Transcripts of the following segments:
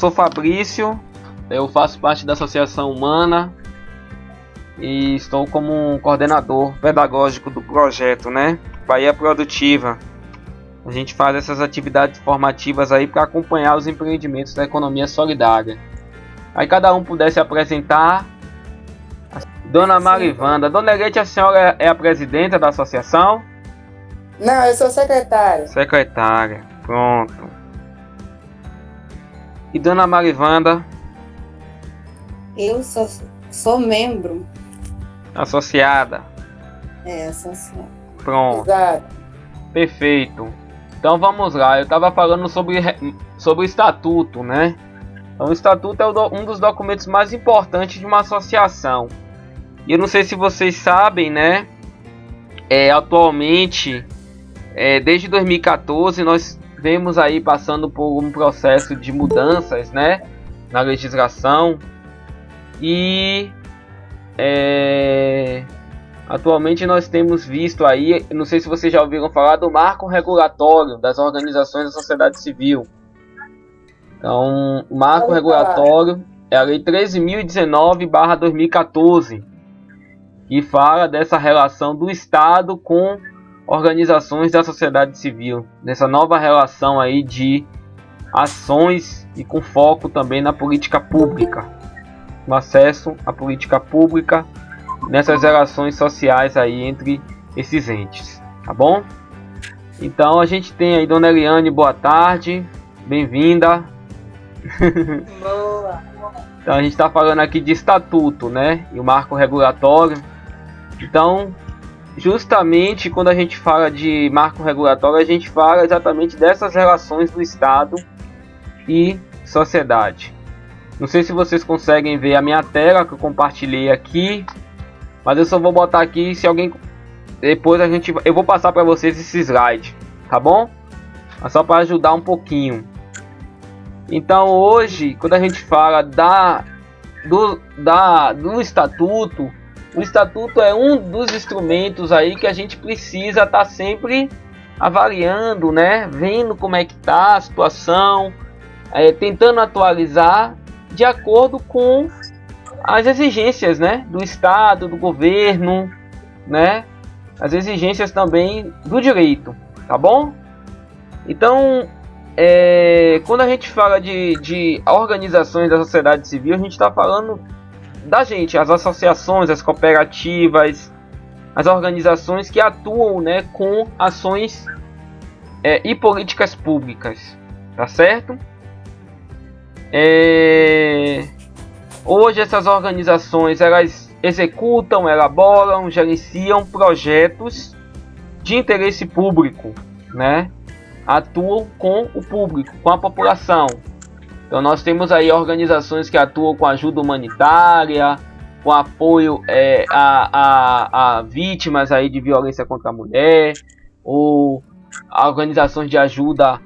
sou Fabrício, eu faço parte da Associação Humana e estou como um coordenador pedagógico do projeto, né? Bahia Produtiva. A gente faz essas atividades formativas aí para acompanhar os empreendimentos da economia solidária. Aí cada um pudesse apresentar. Dona Marivanda. Dona Elete, a senhora é a presidenta da associação? Não, eu sou secretária. Secretária, pronto. E Dona Marivanda? Eu sou membro. Associada. Associada. Pronto. Exato. Perfeito. Então vamos lá. Eu estava falando sobre o estatuto, né? Então o estatuto é um dos documentos mais importantes de uma associação. E eu não sei se vocês sabem, né? Atualmente, desde 2014, nós vemos aí passando por um processo de mudanças, né? Na legislação. E atualmente nós temos visto aí, não sei se vocês já ouviram falar do marco regulatório das organizações da sociedade civil. Então, o marco regulatório é a Lei 13.019/2014, que fala dessa relação do Estado com organizações da sociedade civil, nessa nova relação aí de ações e com foco também na política pública, no acesso à política pública, nessas relações sociais aí entre esses entes, tá bom? Então a gente tem aí Dona Eliane, boa tarde, bem-vinda. Boa. Então a gente está falando aqui de estatuto, né? E o marco regulatório. Então, justamente quando a gente fala de marco regulatório, a gente fala exatamente dessas relações do Estado e sociedade. Não sei se vocês conseguem ver a minha tela que eu compartilhei aqui, mas eu só vou botar aqui se alguém depois eu vou passar para vocês esse slide, tá bom? Mas só para ajudar um pouquinho. Então hoje, quando a gente fala do estatuto, o estatuto é um dos instrumentos aí que a gente precisa estar sempre avaliando, né? Vendo como é que tá a situação, tentando atualizar de acordo com as exigências, né? Do Estado, do governo, né? As exigências também do direito, tá bom? Então, quando a gente fala de organizações da sociedade civil, a gente está falando da gente, as associações, as cooperativas, as organizações que atuam, né, com ações e políticas públicas, tá certo? Hoje essas organizações elas executam, elaboram, gerenciam projetos de interesse público, né? Atuam com o público, com a população. Então nós temos aí organizações que atuam com ajuda humanitária, com apoio a vítimas aí de violência contra a mulher, ou organizações de ajuda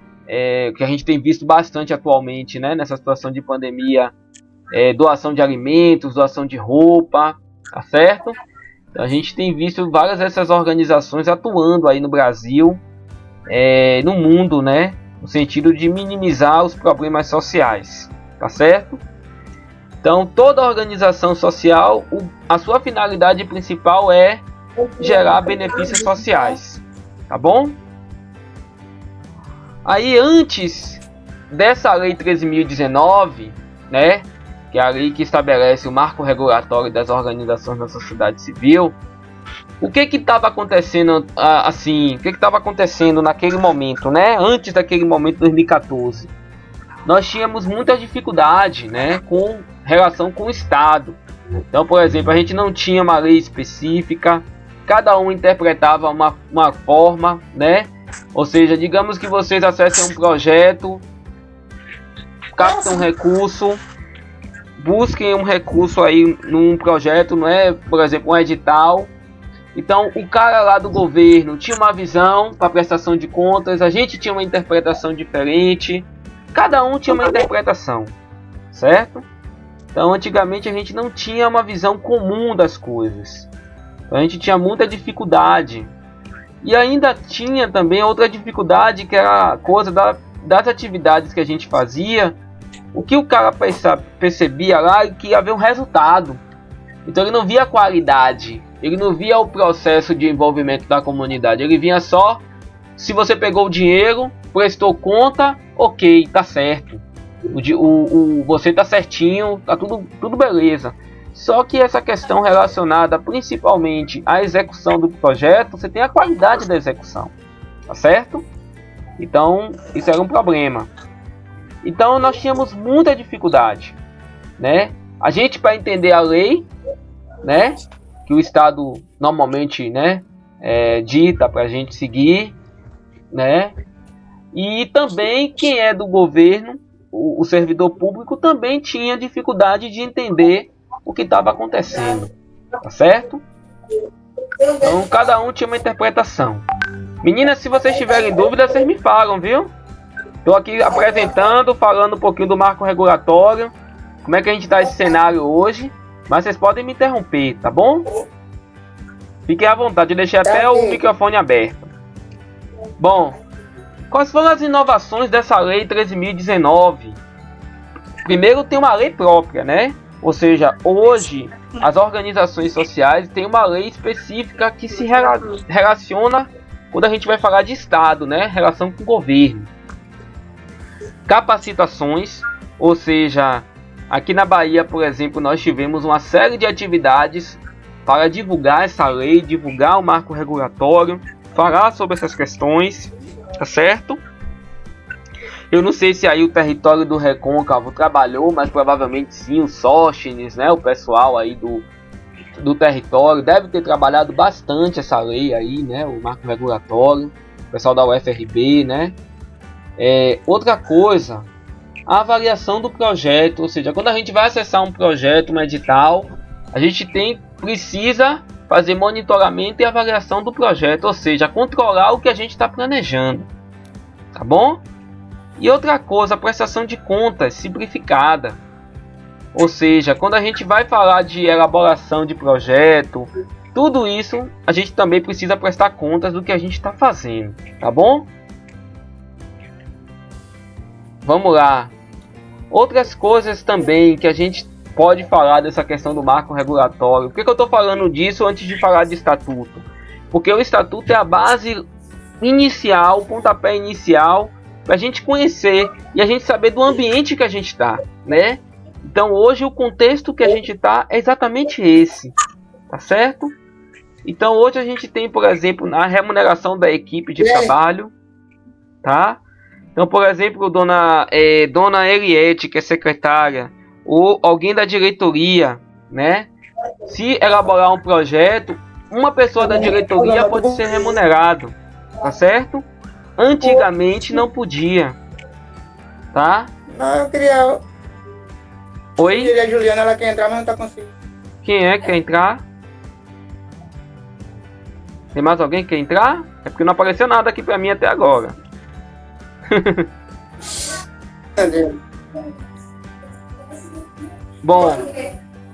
que a gente tem visto bastante atualmente, né, nessa situação de pandemia, doação de alimentos, doação de roupa, tá certo? Então, a gente tem visto várias dessas organizações atuando aí no Brasil, no mundo, né? No sentido de minimizar os problemas sociais, tá certo? Então, toda organização social, a sua finalidade principal é gerar benefícios sociais, tá bom? Aí, antes dessa Lei 13.019, né? Que é a lei que estabelece o marco regulatório das organizações da sociedade civil. O que estava acontecendo assim? O que estava acontecendo naquele momento, né? Antes daquele momento, 2014, nós tínhamos muita dificuldade, né, com relação com o Estado. Então, por exemplo, a gente não tinha uma lei específica, cada um interpretava uma forma, né? Ou seja, digamos que vocês acessem um projeto, captam um recurso, busquem um recurso aí num projeto, não é? Por exemplo, um edital. Então, o cara lá do governo tinha uma visão para prestação de contas, a gente tinha uma interpretação diferente, cada um tinha uma interpretação, certo? Então, antigamente a gente não tinha uma visão comum das coisas, então, a gente tinha muita dificuldade. E ainda tinha também outra dificuldade, que era a coisa das atividades que a gente fazia, o que o cara percebia lá é que ia haver um resultado. Então ele não via a qualidade, ele não via o processo de envolvimento da comunidade, ele via só se você pegou o dinheiro, prestou conta, ok, tá certo. Você tá certinho, tá tudo beleza. Só que essa questão relacionada principalmente à execução do projeto, você tem a qualidade da execução, tá certo? Então isso era um problema. Então nós tínhamos muita dificuldade, né? A gente, para entender a lei, né, que o Estado normalmente, né, dita para a gente seguir, né? E também quem é do governo, o servidor público, também tinha dificuldade de entender o que estava acontecendo, tá certo? Então cada um tinha uma interpretação. Meninas, se vocês tiverem dúvidas, vocês me falam, viu? Estou aqui apresentando, falando um pouquinho do marco regulatório, como é que a gente está esse cenário hoje, mas vocês podem me interromper, tá bom? Fiquem à vontade, eu deixei até o microfone aberto. Bom, quais foram as inovações dessa lei 13.019? Primeiro, tem uma lei própria, né? Ou seja, hoje as organizações sociais têm uma lei específica que se relaciona quando a gente vai falar de Estado, né? Relação com o governo. Capacitações, ou seja, aqui na Bahia, por exemplo, nós tivemos uma série de atividades para divulgar essa lei, divulgar o marco regulatório, falar sobre essas questões, tá certo? Eu não sei se aí o território do Recôncavo trabalhou, mas provavelmente sim, o Sóstenes, né, o pessoal aí do território deve ter trabalhado bastante essa lei aí, né, o marco regulatório, o pessoal da UFRB, né. Outra coisa, a avaliação do projeto, ou seja, quando a gente vai acessar um projeto, um edital, a gente precisa fazer monitoramento e avaliação do projeto, ou seja, controlar o que a gente está planejando, tá bom? E outra coisa, a prestação de contas simplificada, ou seja, quando a gente vai falar de elaboração de projeto, tudo isso a gente também precisa prestar contas do que a gente está fazendo, tá bom? Vamos lá. Outras coisas também que a gente pode falar dessa questão do marco regulatório. Por que eu estou falando disso antes de falar de estatuto? Porque o estatuto é a base inicial, o pontapé inicial, para a gente conhecer e a gente saber do ambiente que a gente está, né? Então hoje o contexto que a gente está é exatamente esse, tá certo? Então hoje a gente tem, por exemplo, a remuneração da equipe de trabalho, tá? Então, por exemplo, dona Eliette, que é secretária, ou alguém da diretoria, né? Se elaborar um projeto, uma pessoa da diretoria pode ser remunerado, tá certo? Antigamente não podia, tá? Não, eu queria... Oi? Eu queria a Juliana, ela quer entrar, mas não tá conseguindo. Quem é que quer entrar? Tem mais alguém que quer entrar? É porque não apareceu nada aqui pra mim até agora. Bom,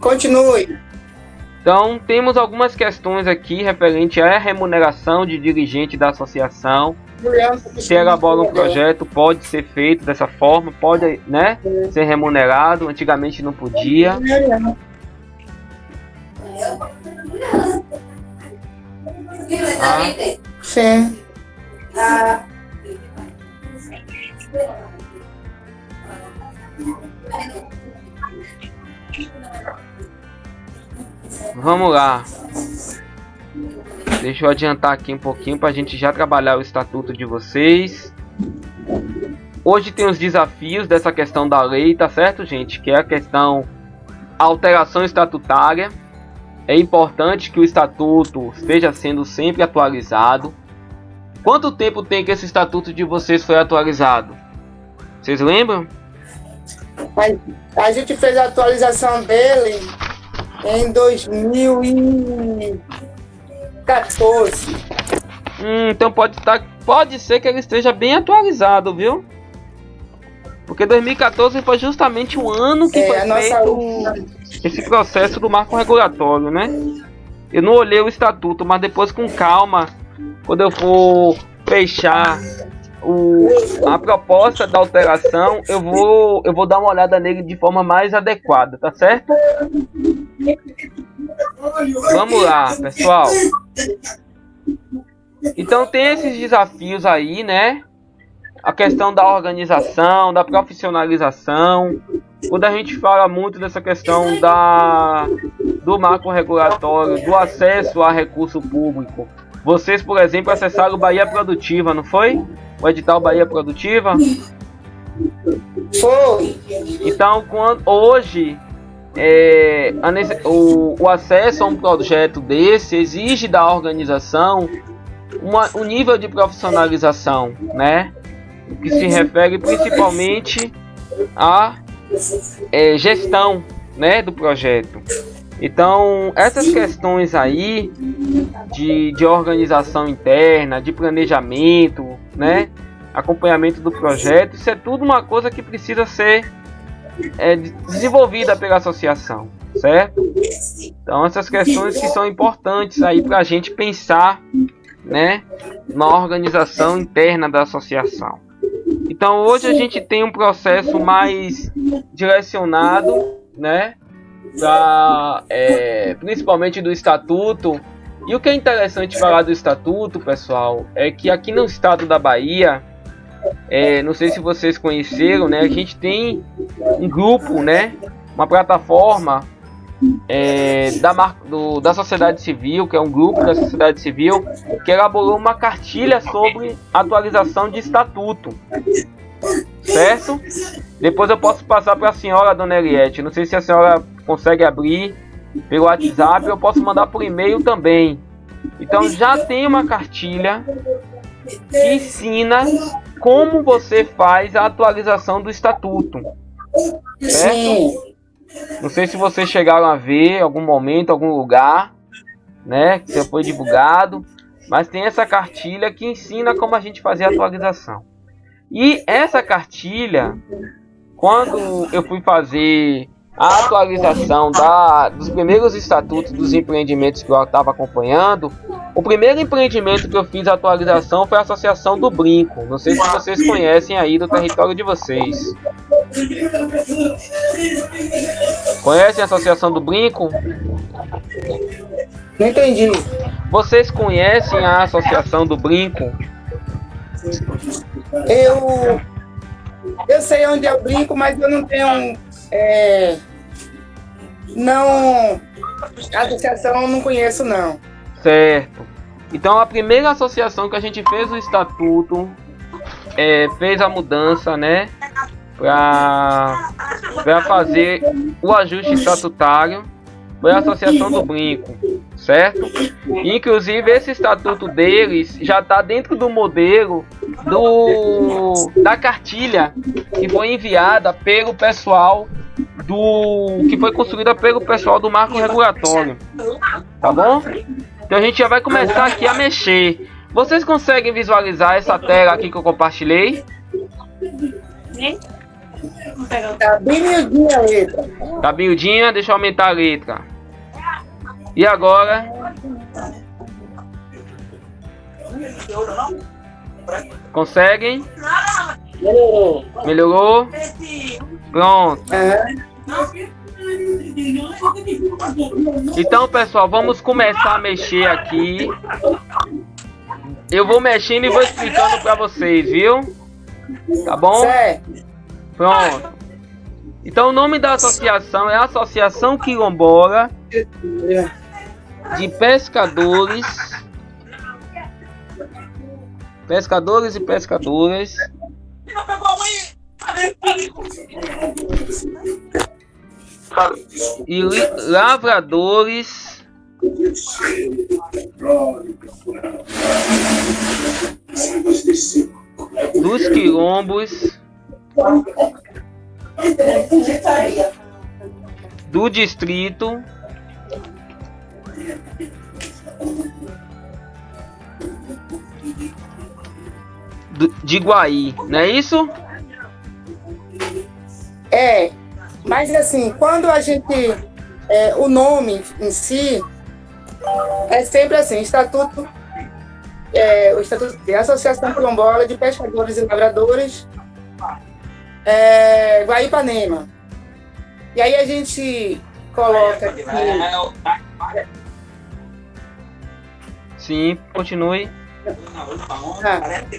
continue. Então temos algumas questões aqui referente à remuneração de dirigente da associação. Se elabora um projeto, pode ser feito dessa forma, pode, né, ser remunerado. Antigamente não podia. Sim. Vamos lá. Deixa eu adiantar aqui um pouquinho para a gente já trabalhar o estatuto de vocês. Hoje tem os desafios dessa questão da lei, tá certo, gente? Que é a questão alteração estatutária. É importante que o estatuto esteja sendo sempre atualizado. Quanto tempo tem que esse estatuto de vocês foi atualizado? Vocês lembram? A gente fez a atualização dele em 2014. Então pode ser que ele esteja bem atualizado, viu? Porque 2014 foi justamente o ano que foi feito esse processo do marco regulatório, né? Eu não olhei o estatuto, mas depois com calma, quando eu for fechar a proposta da alteração, eu vou dar uma olhada nele de forma mais adequada, tá certo? Vamos lá, pessoal. Então tem esses desafios aí, né? A questão da organização, da profissionalização. Quando a gente fala muito dessa questão do marco regulatório, do acesso a recurso público. Vocês, por exemplo, acessaram o Bahia Produtiva, não foi? O edital Bahia Produtiva? Foi. Então, hoje, o acesso a um projeto desse exige da organização um nível de profissionalização, né? O que se refere principalmente à gestão, né, do projeto. Então, essas questões aí de organização interna, de planejamento, né, acompanhamento do projeto, isso é tudo uma coisa que precisa ser desenvolvida pela associação, certo? Então, essas questões que são importantes aí para a gente pensar, né, na organização interna da associação. Então, hoje a gente tem um processo mais direcionado, né, principalmente do estatuto. E o que é interessante falar do estatuto, pessoal, é que aqui no estado da Bahia, não sei se vocês conheceram, né, a gente tem um grupo, né, uma plataforma da sociedade civil, que é um grupo da sociedade civil, que elaborou uma cartilha sobre atualização de estatuto, certo? Depois eu posso passar para a senhora, dona Eliette. Não sei se a senhora consegue abrir pelo WhatsApp, eu posso mandar por e-mail também. Então já tem uma cartilha que ensina como você faz a atualização do estatuto, certo? Sim. Não sei se vocês chegaram a ver em algum momento, algum lugar, né, que já foi divulgado, mas tem essa cartilha que ensina como a gente fazer a atualização. E essa cartilha, quando eu fui fazer a atualização dos primeiros estatutos dos empreendimentos que eu estava acompanhando, o primeiro empreendimento que eu fiz a atualização foi a Associação do Brinco. Não sei se vocês conhecem aí do território de vocês. Conhecem a Associação do Brinco? Não entendi. Vocês conhecem a Associação do Brinco? Eu sei onde eu brinco, mas eu não tenho. A associação eu não conheço, não. Certo. Então a primeira associação que a gente fez o estatuto, fez a mudança, né, para fazer o ajuste estatutário, foi a Associação do Brinco, certo? Inclusive esse estatuto deles já está dentro do modelo da cartilha que foi enviada pelo pessoal que foi construída pelo pessoal do marco regulatório, tá bom? Então a gente já vai começar aqui a mexer. Vocês conseguem visualizar essa tela aqui que eu compartilhei? Tá bem miudinha a letra. Tá miudinha? Deixa eu aumentar a letra. E agora? Conseguem? Melhorou. Melhorou? Pronto. Então, pessoal, vamos começar a mexer aqui. Eu vou mexendo e vou explicando para vocês, viu? Tá bom? Certo. Pronto. Então, o nome da associação é Associação Quilombola de Pescadores e Pescadoras e Lavradores dos quilombos do distrito de Guaí, não é isso? Mas assim, quando a gente, o nome em si, é sempre assim, Estatuto o Estatuto de Associação Quilombola de Pescadores e Lavradores, Guaipanema. E aí a gente coloca aqui... Sim, continue.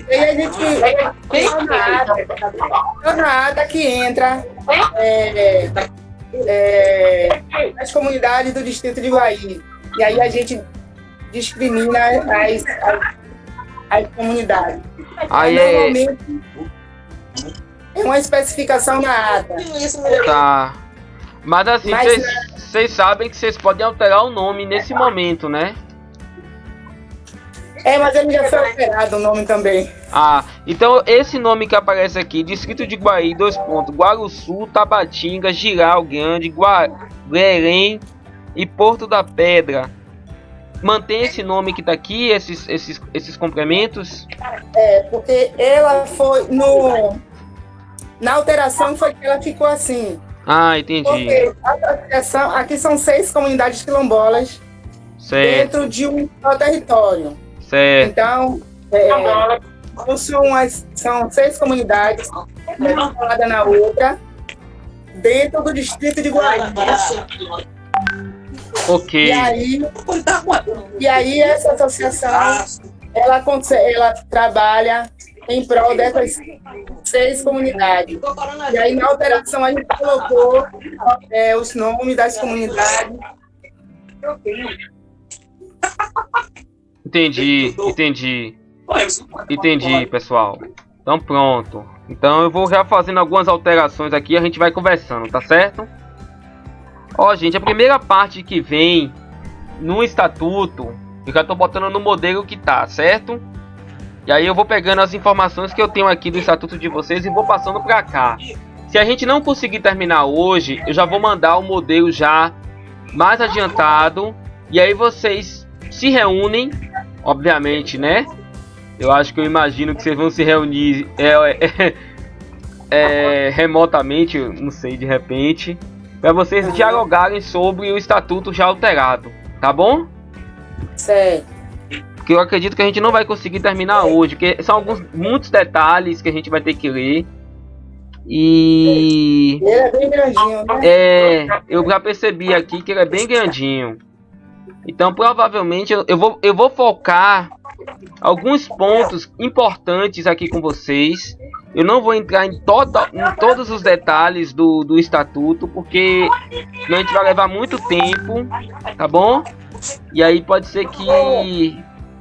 E aí a gente na ata que entra as comunidades do distrito de Guaí. E aí a gente discrimina as comunidades. Aí normalmente é uma especificação na ata. tá. Mas assim, vocês sabem que vocês podem alterar o nome nesse momento, né? Mas ele já foi alterado o nome também. Ah, então esse nome que aparece aqui, Distrito de Guaí, Guaruçu, Tabatinga, Giral Grande, Guerém e Porto da Pedra. Mantém esse nome que tá aqui, esses complementos? Porque ela foi na alteração foi que ela ficou assim. Ah, entendi. Porque a associação, aqui são 6 comunidades quilombolas dentro de um só território. Certo. Então, são 6 comunidades, uma colada na outra, dentro do distrito de Guaí. Ok. E aí essa associação, ela trabalha em prol dessas 6 comunidades. E aí na alteração a gente colocou os nomes das comunidades. Entendi, pessoal. Então pronto. Então eu vou já fazendo algumas alterações aqui e a gente vai conversando, tá certo? Ó, gente, a primeira parte que vem no estatuto, eu já tô botando no modelo que tá, certo? E aí eu vou pegando as informações que eu tenho aqui do estatuto de vocês e vou passando pra cá. Se a gente não conseguir terminar hoje, eu já vou mandar o modelo já mais adiantado. E aí vocês se reúnem, obviamente, né? Eu acho que eu imagino que vocês vão se reunir remotamente, não sei, de repente, para vocês dialogarem sobre o estatuto já alterado, tá bom? Certo. Porque eu acredito que a gente não vai conseguir terminar hoje, porque são muitos detalhes que a gente vai ter que ler. E ele é bem grandinho, né? Eu já percebi aqui que ele é bem grandinho. Então provavelmente eu vou focar alguns pontos importantes aqui com vocês. Eu não vou entrar em todos os detalhes do estatuto, porque senão a gente vai levar muito tempo, tá bom? E aí pode ser que...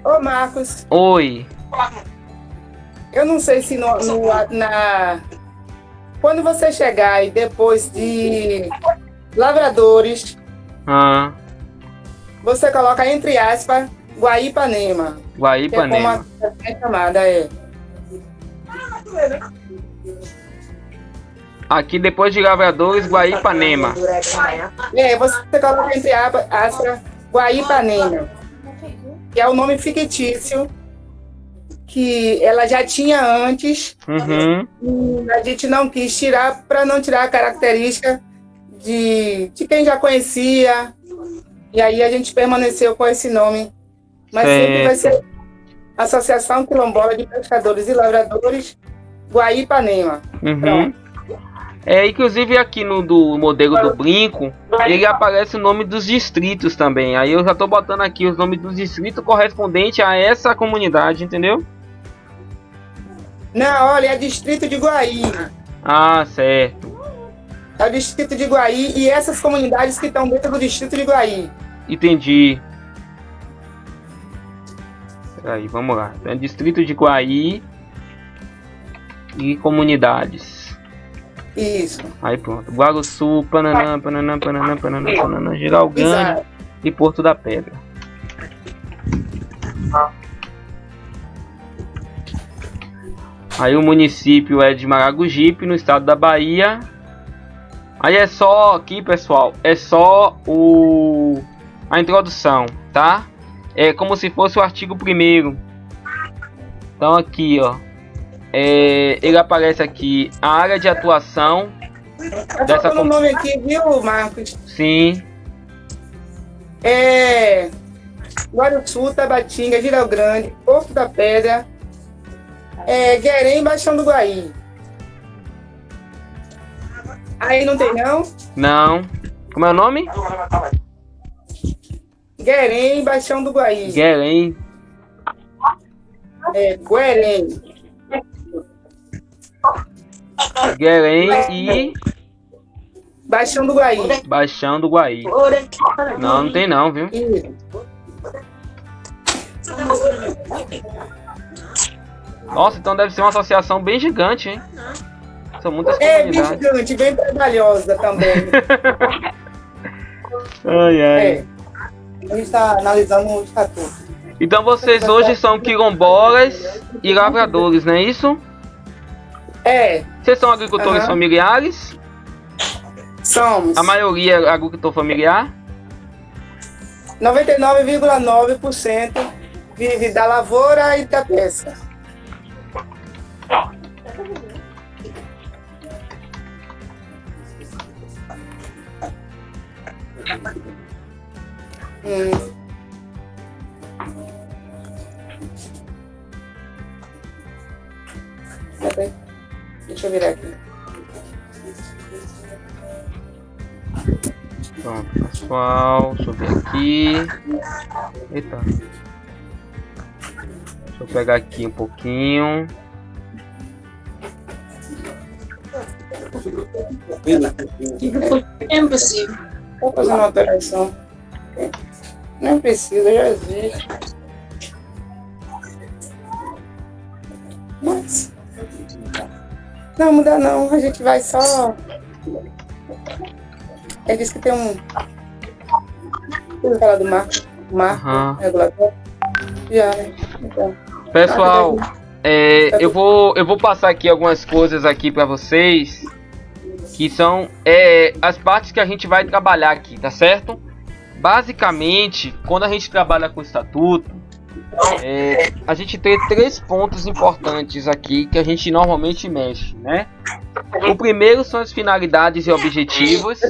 Ô Marcos. Oi. Eu não sei se quando você chegar e depois de lavradores, você coloca entre aspas Guaipanema. Guaipanema. Que é como é chamada, Aqui depois de lavradores, Guaipanema. Você coloca entre aspas Guaipanema, que é o nome fictício que ela já tinha antes. E a gente não quis tirar para não tirar a característica de quem já conhecia. E aí a gente permaneceu com esse nome. Mas sempre vai ser Associação Quilombola de Pescadores e Lavradores Guaipanema. Inclusive aqui do modelo do brinco, ele aparece o nome dos distritos também. Aí eu já tô botando aqui os nomes dos distritos correspondentes a essa comunidade, entendeu? Não, olha, é distrito de Guaí. Ah, certo. É o distrito de Guaí e essas comunidades que estão dentro do distrito de Guaí. Entendi. Aí, vamos lá. É distrito de Guaí e comunidades. Isso. Aí pronto. Guaruçu, Pananã, Giral Grande e Porto da Pedra. Aí o município é de Maragogipe, no estado da Bahia. Aí é só aqui, pessoal, é só a introdução, tá? É como se fosse o artigo 1º. Então aqui, ó, ele aparece aqui a área de atuação dessa no nome aqui, viu, Marcos? Sim. Guaruçu, Tabatinga, Giral Grande, Porto da Pedra, Guerém, Baixão do Guaí. Aí não tem não? Não. Como é o nome? Guerém, Baixão do Guaí. Guerém. Guerém. Guerém e Baixão do Guaí. Baixão do Guaí. Não, não tem não, viu? Nossa, então deve ser uma associação bem gigante, hein? São muitas Bem comunidades. gigante, bem trabalhosa também. Ai, ai. A gente está analisando o estatuto. Então vocês hoje são quilombolas e lavradores, não é isso? Vocês são agricultores familiares? Somos. A maioria é agricultor familiar? 99,9% vive da lavoura e da pesca. Deixa eu virar aqui. Pronto, pessoal, deixa eu ver aqui. Eita. Deixa eu pegar aqui um pouquinho. É impossível. Vou fazer uma alteração. Não precisa, já existe. Mas não muda não, a gente vai só. Ele disse que tem um. Vou falar do marco regulatório. Já, né? Então, pessoal, eu vou passar aqui algumas coisas aqui para vocês, que são as partes que a gente vai trabalhar aqui, tá certo? Basicamente, quando a gente trabalha com o estatuto, a gente tem 3 pontos importantes aqui que a gente normalmente mexe, né? O primeiro são as finalidades e objetivos.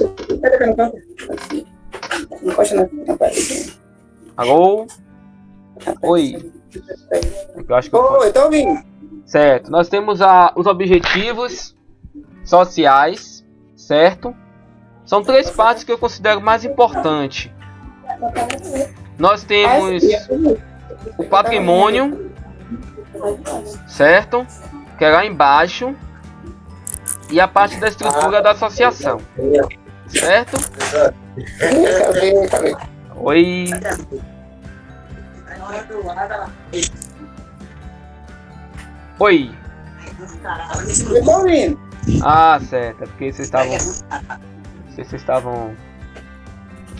Alô? Oi. Eu acho que Oi, tô ouvindo. Certo. Nós temos os objetivos sociais, certo? São 3 partes que eu considero mais importantes. Nós temos o patrimônio, certo? Que é lá embaixo. E a parte da estrutura da associação, certo? Oi. Oi. Eu tô ouvindo. Ah, certo. É porque vocês estavam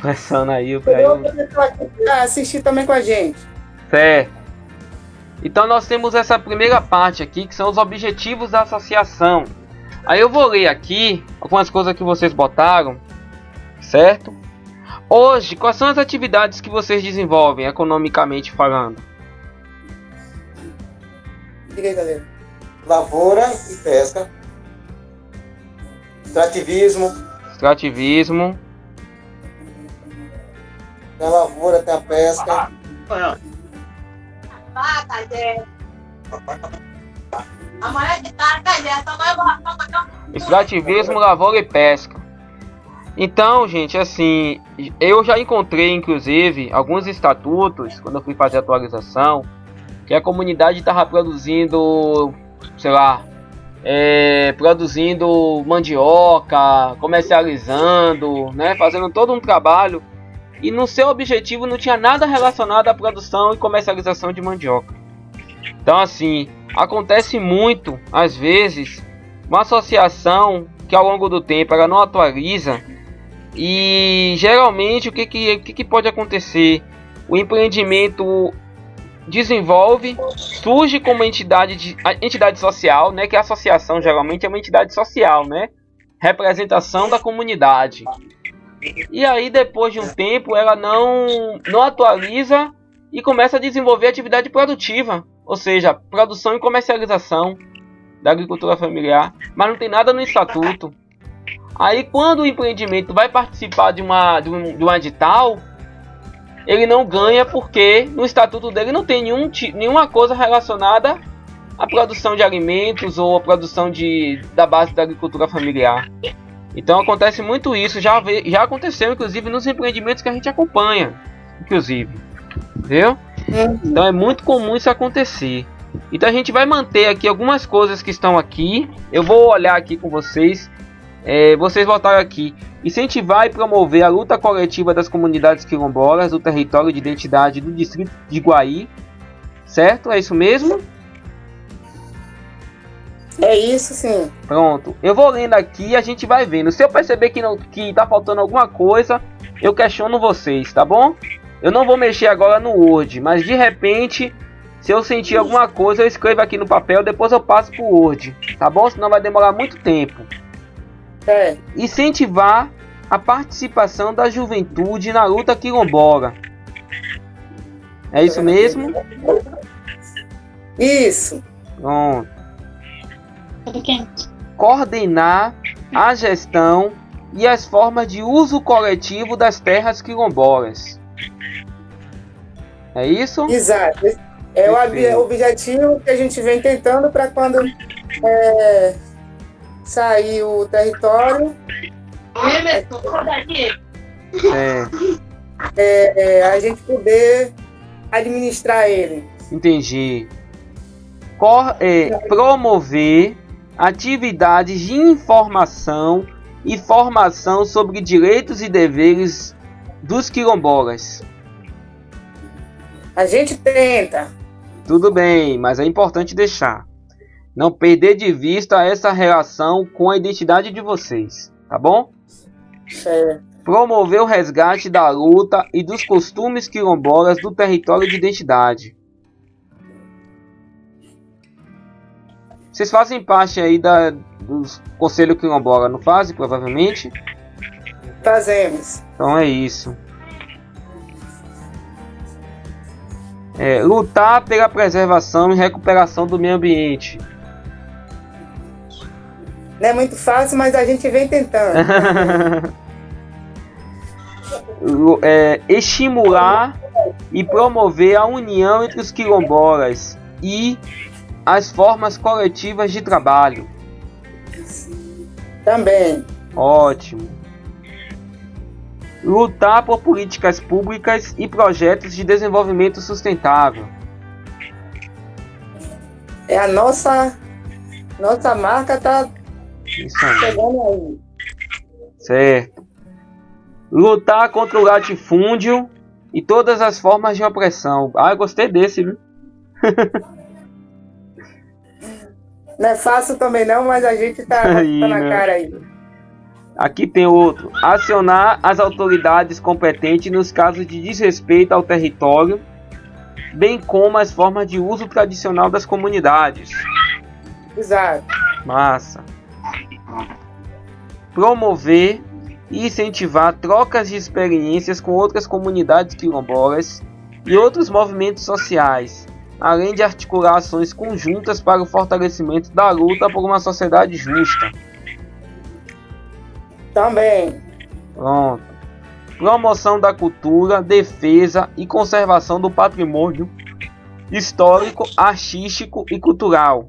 pressando aí pra eu assistir também com a gente. Certo. Então nós temos essa primeira parte aqui, que são os objetivos da associação. Aí eu vou ler aqui algumas coisas que vocês botaram, certo? Hoje, quais são as atividades que vocês desenvolvem, economicamente falando? Diga aí, galera. Lavoura e pesca. Extrativismo. Tem a lavoura, tem a pesca. Extrativismo, lavoura e pesca. Então, gente, assim, eu já encontrei, inclusive, alguns estatutos, quando eu fui fazer a atualização, que a comunidade estava produzindo, sei lá, produzindo mandioca, comercializando, né, fazendo todo um trabalho, e no seu objetivo não tinha nada relacionado à produção e comercialização de mandioca. Então, assim, acontece muito, às vezes, uma associação que ao longo do tempo ela não atualiza, e geralmente o que pode acontecer? O empreendimento desenvolve, surge como entidade social, né? Que a associação geralmente é uma entidade social, né? Representação da comunidade. E aí depois de um tempo ela não atualiza e começa a desenvolver atividade produtiva, ou seja, produção e comercialização da agricultura familiar, mas não tem nada no estatuto. Aí quando o empreendimento vai participar de um edital, ele não ganha porque no estatuto dele não tem nenhuma coisa relacionada à produção de alimentos ou à produção da base da agricultura familiar. Então acontece muito isso, já aconteceu inclusive nos empreendimentos que a gente acompanha, inclusive, viu? Então é muito comum isso acontecer. Então a gente vai manter aqui algumas coisas que estão aqui, eu vou olhar aqui com vocês, vocês voltaram aqui. Incentivar e promover a luta coletiva das comunidades quilombolas do território de identidade do distrito de Guaí, certo? É isso mesmo? É isso, sim. Pronto. Eu vou lendo aqui e a gente vai vendo. Se eu perceber que tá faltando alguma coisa, eu questiono vocês, tá bom? Eu não vou mexer agora no Word, mas de repente, se eu sentir alguma coisa, eu escrevo aqui no papel, depois eu passo pro Word, tá bom? Senão vai demorar muito tempo. Incentivar a participação da juventude na luta quilombola. É isso mesmo? Isso. Pronto. Coordenar a gestão e as formas de uso coletivo das terras quilombolas. É isso? Exato. É o objetivo que a gente vem tentando para quando sair o território, a gente poder administrar ele. Entendi. Promover atividades de informação e formação sobre direitos e deveres dos quilombolas. A gente tenta. Tudo bem, mas é importante deixar. Não perder de vista essa relação com a identidade de vocês, tá bom? Promover o resgate da luta e dos costumes quilombolas do território de identidade. Vocês fazem parte aí dos Conselho Quilombola, não fazem, provavelmente? Fazemos. Então é isso. Lutar pela preservação e recuperação do meio ambiente. Não é muito fácil, mas a gente vem tentando. Estimular e promover a união entre os quilombolas e as formas coletivas de trabalho. Também. Ótimo. Lutar por políticas públicas e projetos de desenvolvimento sustentável. A nossa marca tá chegando aí. Certo. Lutar contra o latifúndio e todas as formas de opressão. Eu gostei desse, viu? Não é fácil também não, mas a gente tá na cara aí. Aqui tem outro. Acionar as autoridades competentes nos casos de desrespeito ao território, bem como as formas de uso tradicional das comunidades. Exato. Massa. Promover e incentivar trocas de experiências com outras comunidades quilombolas e outros movimentos sociais, além de articular ações conjuntas para o fortalecimento da luta por uma sociedade justa. Também. Pronto. Promoção da cultura, defesa e conservação do patrimônio histórico, artístico e cultural.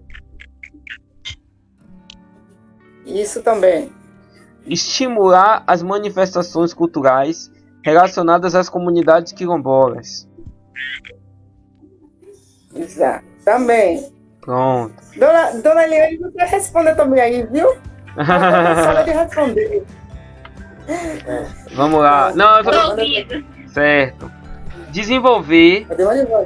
Isso também. Estimular as manifestações culturais relacionadas às comunidades quilombolas. Exato. Também. Pronto. Dona Eliane, você responder também aí, viu? Só de responder. Vamos lá. Não, certo. Desenvolver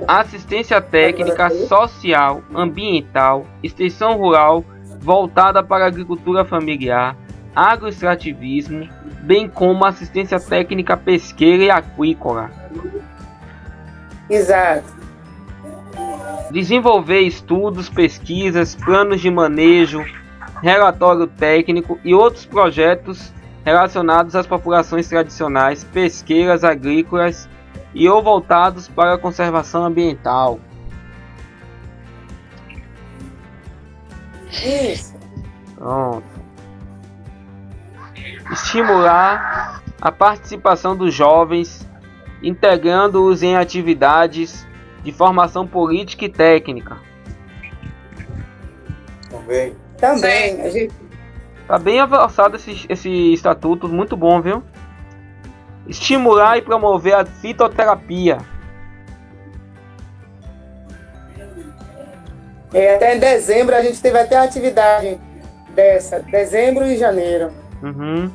assistência técnica, social, ambiental, extensão rural voltada para a agricultura familiar, agroextrativismo, bem como assistência técnica pesqueira e aquícola. Exato. Desenvolver estudos, pesquisas, planos de manejo, relatório técnico e outros projetos relacionados às populações tradicionais, pesqueiras, agrícolas e ou voltados para a conservação ambiental. Isso. Pronto. Estimular a participação dos jovens integrando-os em atividades de formação política e técnica. Também. A gente... Tá bem avançado esse estatuto, muito bom, viu? Estimular e promover a fitoterapia. Até em dezembro a gente teve até a atividade dessa, dezembro e janeiro. Uhum.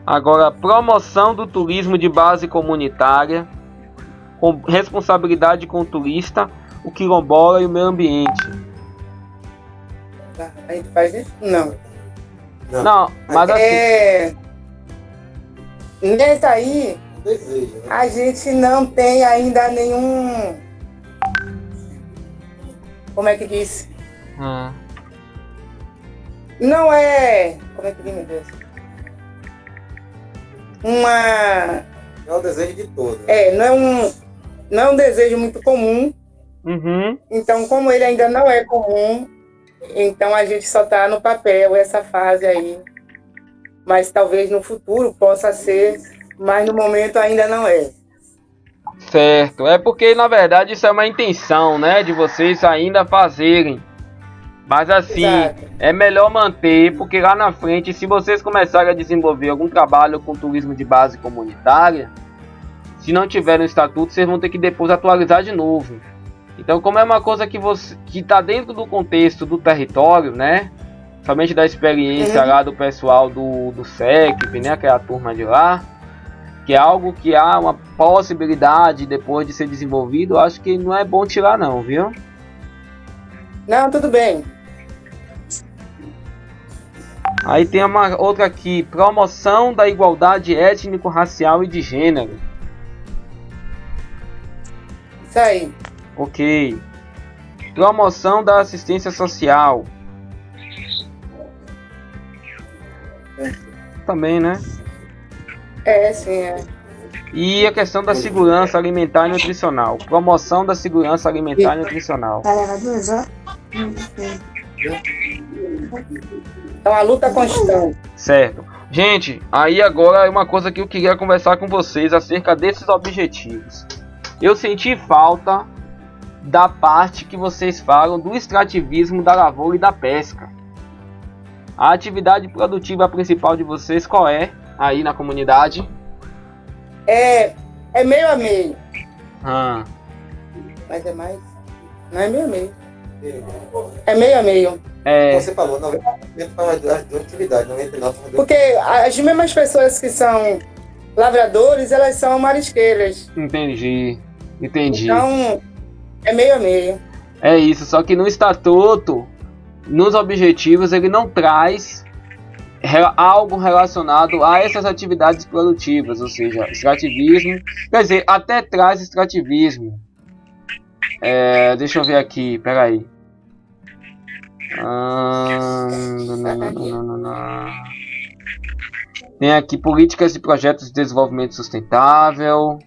Agora, promoção do turismo de base comunitária, com responsabilidade com o turista, o quilombola e o meio ambiente. A gente faz isso? Não. Não, mas assim... Nesse aí, a gente não tem ainda nenhum... Como é que diz? Não é... Como é que diz, meu Deus? É o desejo de todos. Não é um desejo muito comum. Uhum. Então, como ele ainda não é comum, então a gente só está no papel essa fase aí. Mas talvez no futuro possa ser, mas no momento ainda não é. Certo, é porque na verdade isso é uma intenção, né, de vocês ainda fazerem. Mas assim, Exato. é melhor manter, porque lá na frente, se vocês começarem a desenvolver algum trabalho com turismo de base comunitária, se não tiver no estatuto, vocês vão ter que depois atualizar de novo. Então, como é uma coisa que está dentro do contexto do território, né, somente da experiência lá do pessoal do SECP, né, que é a turma de lá, que é algo que há uma possibilidade depois de ser desenvolvido, eu acho que não é bom tirar não, viu? Não, tudo bem. Aí tem uma outra aqui, promoção da igualdade étnico-racial e de gênero. Isso aí. Ok. Promoção da assistência social. Também, né? Sim. E a questão da segurança alimentar e nutricional. Promoção da segurança alimentar e nutricional. Então a luta constante. Certo. Gente, aí agora é uma coisa que eu queria conversar com vocês acerca desses objetivos. Eu senti falta da parte que vocês falam do extrativismo da lavoura e da pesca. A atividade produtiva principal de vocês qual é aí na comunidade? É meio a meio. Mas é mais... Não é meio a meio. É meio a meio. Você falou, 90% faz as duas atividades, 99%. Porque as mesmas pessoas que são lavradores, elas são marisqueiras. Entendi. Então, é meio a meio. É isso, só que no estatuto, nos objetivos, ele não traz algo relacionado a essas atividades produtivas, ou seja, extrativismo. Quer dizer, até traz extrativismo. Deixa eu ver aqui, peraí. Tem aqui políticas e projetos de desenvolvimento sustentável.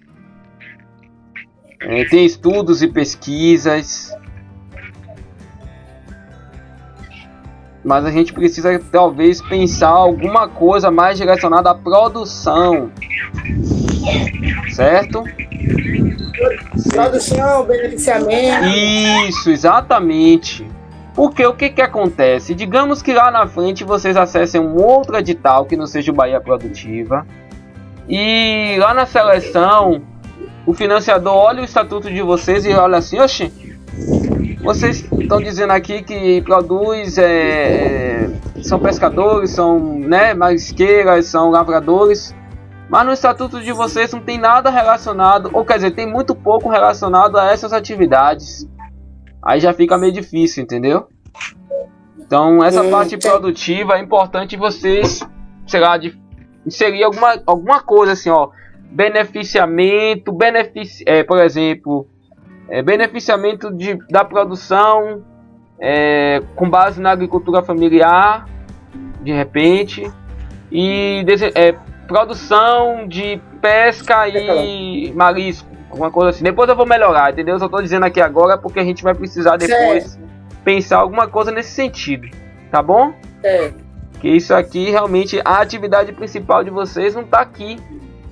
Tem estudos e pesquisas. Mas a gente precisa talvez pensar alguma coisa mais direcionada à produção. Certo? Produção, beneficiamento. Isso, exatamente. Porque o que acontece? Digamos que lá na frente vocês acessem um outro edital que não seja o Bahia Produtiva. E lá na seleção, o financiador olha o estatuto de vocês e olha assim, oxe, vocês estão dizendo aqui que produz, são pescadores, são marisqueiras, são lavradores, mas no estatuto de vocês não tem nada relacionado, ou quer dizer, tem muito pouco relacionado a essas atividades. Aí já fica meio difícil, entendeu? Então essa parte produtiva é importante vocês, sei lá, inserir alguma coisa assim, ó, beneficiamento, por exemplo, beneficiamento da produção com base na agricultura familiar, de repente, e produção de pesca e marisco, alguma coisa assim. Depois eu vou melhorar, entendeu? Eu só tô dizendo aqui agora porque a gente vai precisar depois pensar alguma coisa nesse sentido, tá bom? Que isso aqui realmente, a atividade principal de vocês não tá aqui.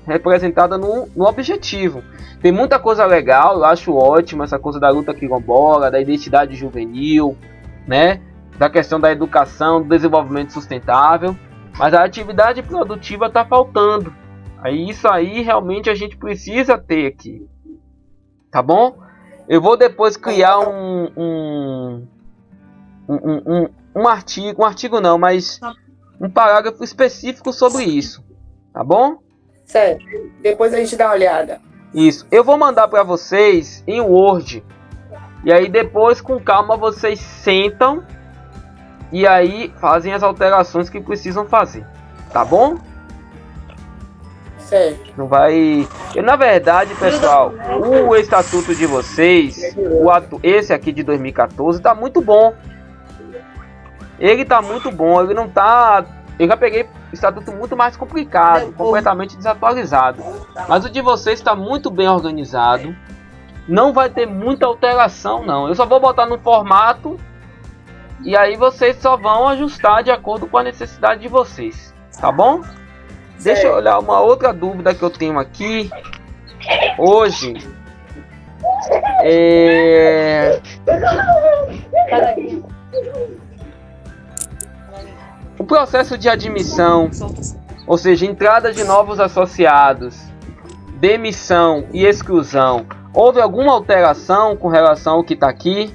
representada no objetivo. Tem muita coisa legal, eu acho ótimo essa coisa da luta quilombola, da identidade juvenil, né? Da questão da educação, do desenvolvimento sustentável, mas a atividade produtiva está faltando. Aí isso aí realmente a gente precisa ter aqui, tá bom? Eu vou depois criar um artigo não, mas um parágrafo específico sobre isso, tá bom? Certo. Depois a gente dá uma olhada. Isso. Eu vou mandar para vocês em Word. E aí depois com calma vocês sentam e aí fazem as alterações que precisam fazer, tá bom? Certo. Não vai. Na verdade, pessoal, o estatuto de vocês, esse aqui de 2014, tá muito bom. Ele tá muito bom. Ele não tá. Eu já peguei estatuto muito mais complicado, completamente desatualizado. Mas o de vocês está muito bem organizado. Não vai ter muita alteração, não. Eu só vou botar no formato e aí vocês só vão ajustar de acordo com a necessidade de vocês, tá bom? Deixa eu olhar uma outra dúvida que eu tenho aqui. Hoje o processo de admissão, ou seja, entrada de novos associados, demissão e exclusão, houve alguma alteração com relação ao que está aqui?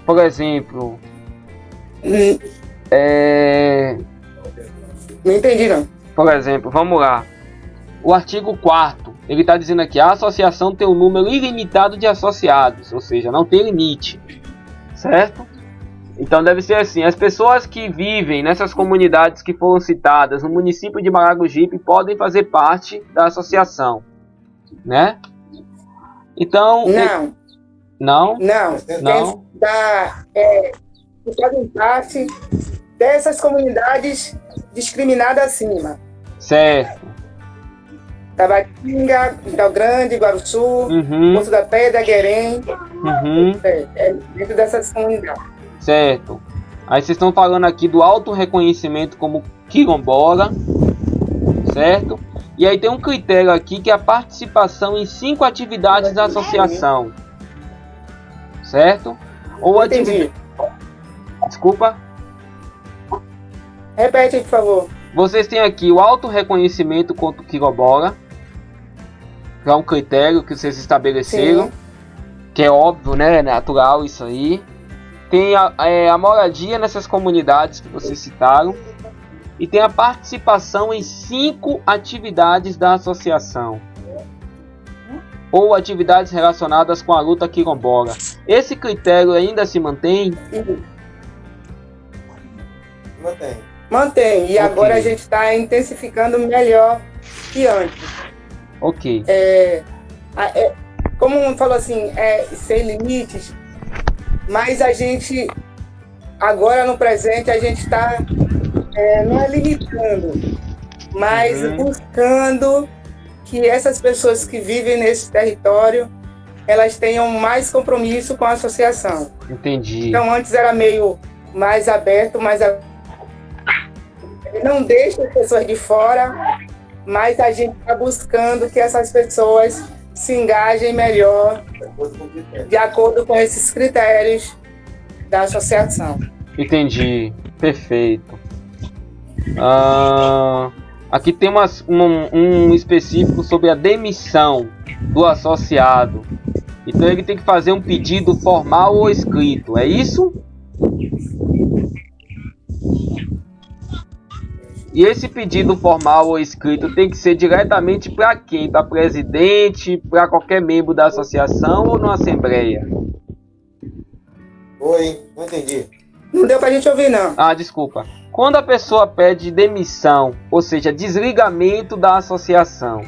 Por exemplo, Não entendi, não. por exemplo, vamos lá. O artigo 4º, ele está dizendo aqui, a associação tem um número ilimitado de associados, ou seja, não tem limite, certo? Então deve ser assim, as pessoas que vivem nessas comunidades que foram citadas no município de Maragogipe podem fazer parte da associação, né? Então... Não. Não? Fazem parte dessas comunidades discriminadas acima. Certo. Tabatinga, Rio Grande, Guaruçu, Poço da Pedra, Guerém. Dentro dessas comunidades. Certo. Aí vocês estão falando aqui do auto-reconhecimento como quilombola, certo? E aí tem um critério aqui que é a participação em 5 atividades da associação, certo? Ou atividade... Desculpa? Repete, por favor. Vocês têm aqui o auto-reconhecimento quanto quilombola, que é um critério que vocês estabeleceram, que é óbvio, né? É natural isso aí. Tem a moradia nessas comunidades que vocês citaram. E tem a participação em 5 atividades da associação. Ou atividades relacionadas com a luta quilombola. Esse critério ainda se mantém? Mantém. E agora a gente está intensificando melhor que antes. Ok. Como falou assim, sem limites. Mas a gente, agora no presente, a gente está não é limitando, mas buscando que essas pessoas que vivem nesse território, elas tenham mais compromisso com a associação. Entendi. Então antes era meio mais aberto, não deixa as pessoas de fora, mas a gente está buscando que essas pessoas se engajem melhor de acordo com esses critérios da associação. Entendi, perfeito. Aqui tem um específico sobre a demissão do associado. Então ele tem que fazer um pedido formal ou escrito, é isso? E esse pedido formal ou escrito tem que ser diretamente para quem? Para presidente, para qualquer membro da associação ou na assembleia? Oi, não entendi. Não deu pra gente ouvir, não. Desculpa. Quando a pessoa pede demissão, ou seja, desligamento da associação,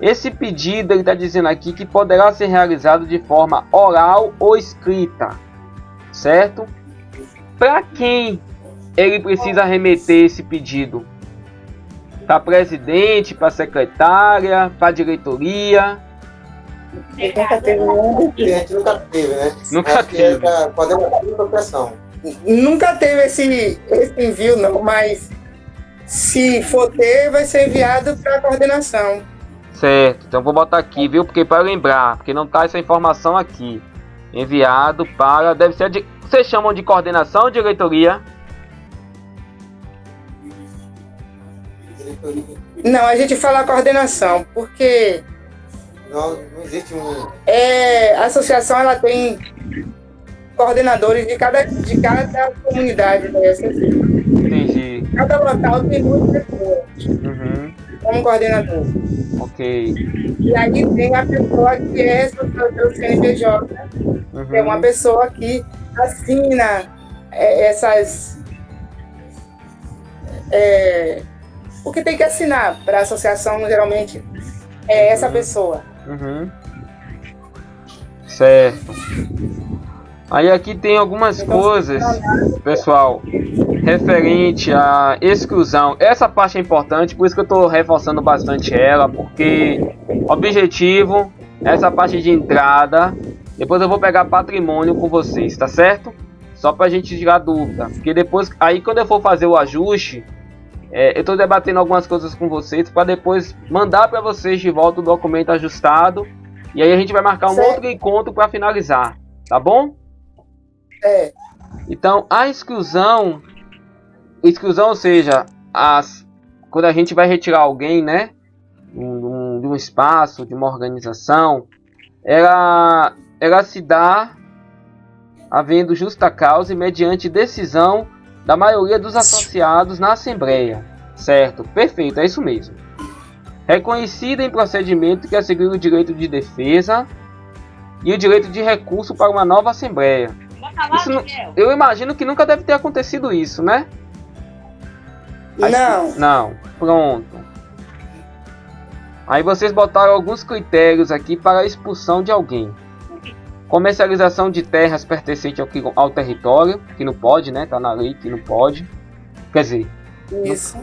esse pedido ele está dizendo aqui que poderá ser realizado de forma oral ou escrita, certo? Para quem ele precisa remeter esse pedido? Para presidente, para secretária, para diretoria? Nunca teve, A gente nunca teve, né? Nunca teve. Podemos abrir a proteção. Nunca teve esse envio, não, mas Se for ter, vai ser enviado para a coordenação. Certo, então vou botar aqui, viu? Porque para lembrar, porque não tá essa informação aqui. Enviado para, deve ser vocês chamam de coordenação ou diretoria? Diretoria. Não, a gente fala coordenação, porque Não existe um. a associação ela tem coordenadores de cada comunidade dessa. Entendi. Cada local tem muitas pessoas Uhum. como coordenador. Ok. E aí tem a pessoa que é responsável pelo CNPJ, Uhum. que é uma pessoa que assina essas. O que tem que assinar para a associação, geralmente, é essa pessoa. Uhum. Certo. Aí aqui tem algumas coisas, pessoal, referente à exclusão. Essa parte é importante, por isso que eu estou reforçando bastante ela, porque objetivo, essa parte de entrada, depois eu vou pegar patrimônio com vocês, tá certo? Só pra gente tirar dúvida, porque depois, aí quando eu for fazer o ajuste, eu estou debatendo algumas coisas com vocês para depois mandar para vocês de volta o documento ajustado, e aí a gente vai marcar um outro encontro para finalizar, tá bom? Então, a exclusão, ou seja, quando a gente vai retirar alguém, né, de um espaço, de uma organização, ela se dá havendo justa causa e mediante decisão da maioria dos associados na Assembleia. Certo? Perfeito, é isso mesmo. Reconhecida em procedimento que assegura o direito de defesa e o direito de recurso para uma nova Assembleia. Eu imagino que nunca deve ter acontecido isso, né? Não. Pronto. Aí vocês botaram alguns critérios aqui para a expulsão de alguém. Comercialização de terras pertencentes ao território, que não pode, né? Tá na lei que não pode. Quer dizer, isso.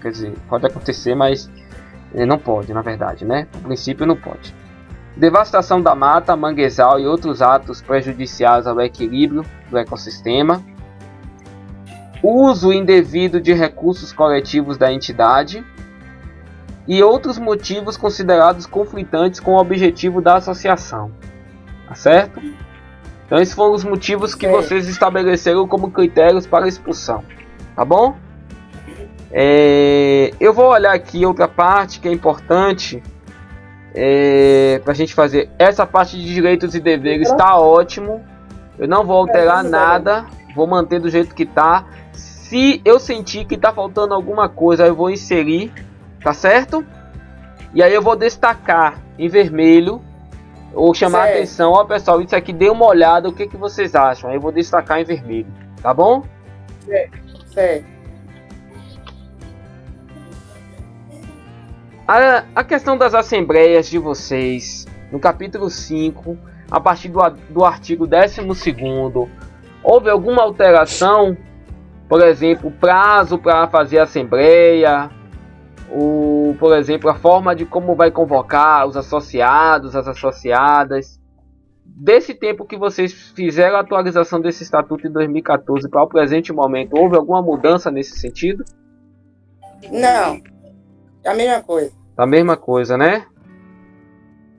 Quer dizer, pode acontecer, mas não pode, na verdade, né? No princípio não pode. Devastação da mata, manguezal e outros atos prejudiciais ao equilíbrio do ecossistema. Uso indevido de recursos coletivos da entidade. E outros motivos considerados conflitantes com o objetivo da associação. Tá certo? Então esses foram os motivos que vocês estabeleceram como critérios para a expulsão. Tá bom? Eu vou olhar aqui outra parte que é importante para a gente fazer. Essa parte de direitos e deveres está ótimo. Eu não vou alterar nada. Vou manter do jeito que está. Se eu sentir que está faltando alguma coisa, eu vou inserir. Tá certo? E aí eu vou destacar em vermelho. Ou chamar a atenção. Ó pessoal, isso aqui, dê uma olhada. O que vocês acham? Aí eu vou destacar em vermelho. Tá bom? Certo. A questão das assembleias de vocês, no capítulo 5, a partir do artigo 12º, houve alguma alteração? Por exemplo, prazo para fazer a assembleia, ou, por exemplo, a forma de como vai convocar os associados, as associadas. Desse tempo que vocês fizeram a atualização desse estatuto em 2014 para o presente momento, houve alguma mudança nesse sentido? Não. É a mesma coisa. A mesma coisa, né?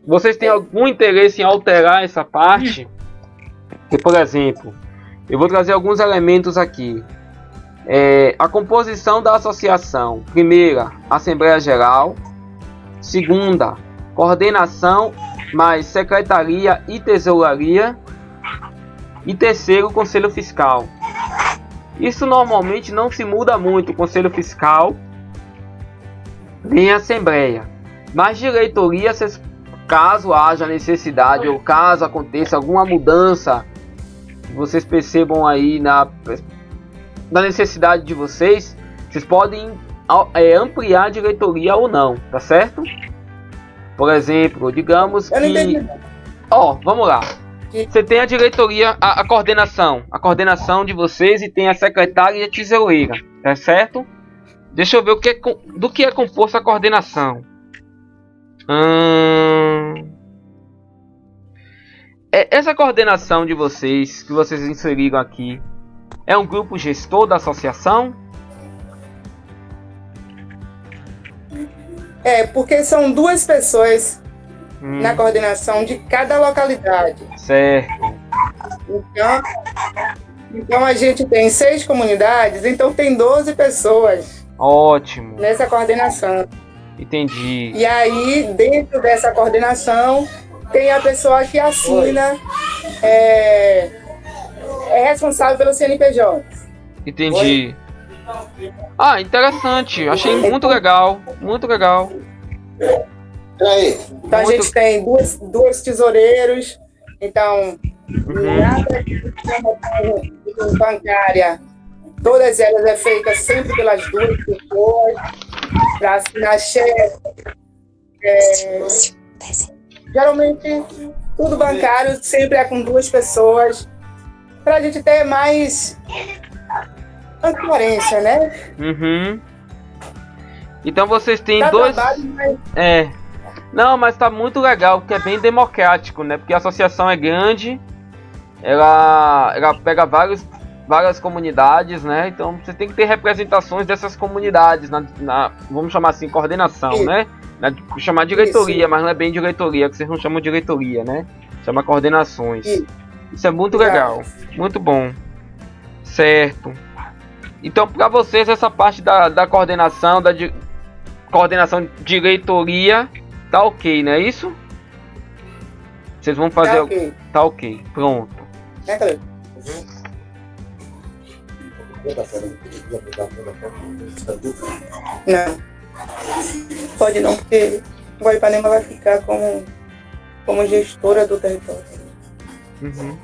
Vocês têm algum interesse em alterar essa parte? Porque, por exemplo, eu vou trazer alguns elementos aqui. A composição da associação. Primeira, Assembleia Geral. Segunda, coordenação mais secretaria e tesouraria. E terceiro, Conselho Fiscal. Isso normalmente não se muda muito, Conselho Fiscal nem Assembleia. Mas diretoria, caso haja necessidade ou caso aconteça alguma mudança, vocês percebam aí na necessidade de vocês podem ampliar a diretoria ou não, tá certo? Por exemplo, digamos que... vamos lá. Você tem a diretoria, a coordenação de vocês e tem a secretária e a tesoureira, tá certo? Deixa eu ver do que é composto a coordenação. Essa coordenação de vocês, que vocês inseriram aqui, é um grupo gestor da associação? Porque são 2 pessoas na coordenação de cada localidade. Certo. Então a gente tem 6 comunidades, então tem 12 pessoas Ótimo. nessa coordenação. Entendi. E aí, dentro dessa coordenação, tem a pessoa que assina, é responsável pelo CNPJ. Entendi. Ah, interessante. Achei muito legal. Muito legal. Aí, Então a Muito- gente tem duas tesoureiros, então nada de bancária, todas elas é feita sempre pelas 2 pessoas, para assinar cheque. Geralmente tudo bancário sempre é com 2 pessoas, para a gente ter mais transparência, né? Uhum. Então vocês têm Dá 2. trabalho, mas Não, mas tá muito legal, porque é bem democrático, né? Porque a associação é grande, ela pega várias comunidades, né? Então você tem que ter representações dessas comunidades vamos chamar assim, coordenação, Isso. né? Chamar diretoria, Isso. mas não é bem diretoria, que vocês não chamam de diretoria, né? Chama coordenações. Isso é muito Exato. legal, muito bom. Certo. Então, para vocês, essa parte da coordenação, coordenação de diretoria, tá ok, não é isso? Vocês vão fazer. tá ok. Tá ok, pronto. Né, Cleber? Não. Pode não, porque Guaipanema vai ficar como gestora do território. Uhum.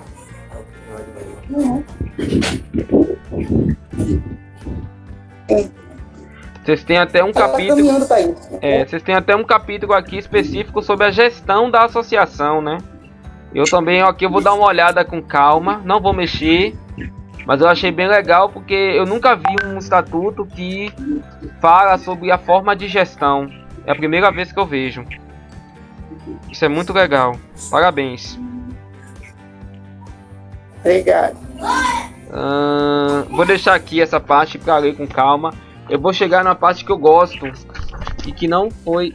Vocês têm até um Ela tá capítulo. caminhando para isso. Vocês têm até um capítulo aqui específico sobre a gestão da associação, né? Eu também aqui eu vou dar uma olhada com calma, não vou mexer, mas eu achei bem legal porque eu nunca vi um estatuto que fala sobre a forma de gestão. É a primeira vez que eu vejo. Isso é muito legal. Parabéns. Obrigado. Vou deixar aqui essa parte para ler com calma. Eu vou chegar na parte que eu gosto e que não foi.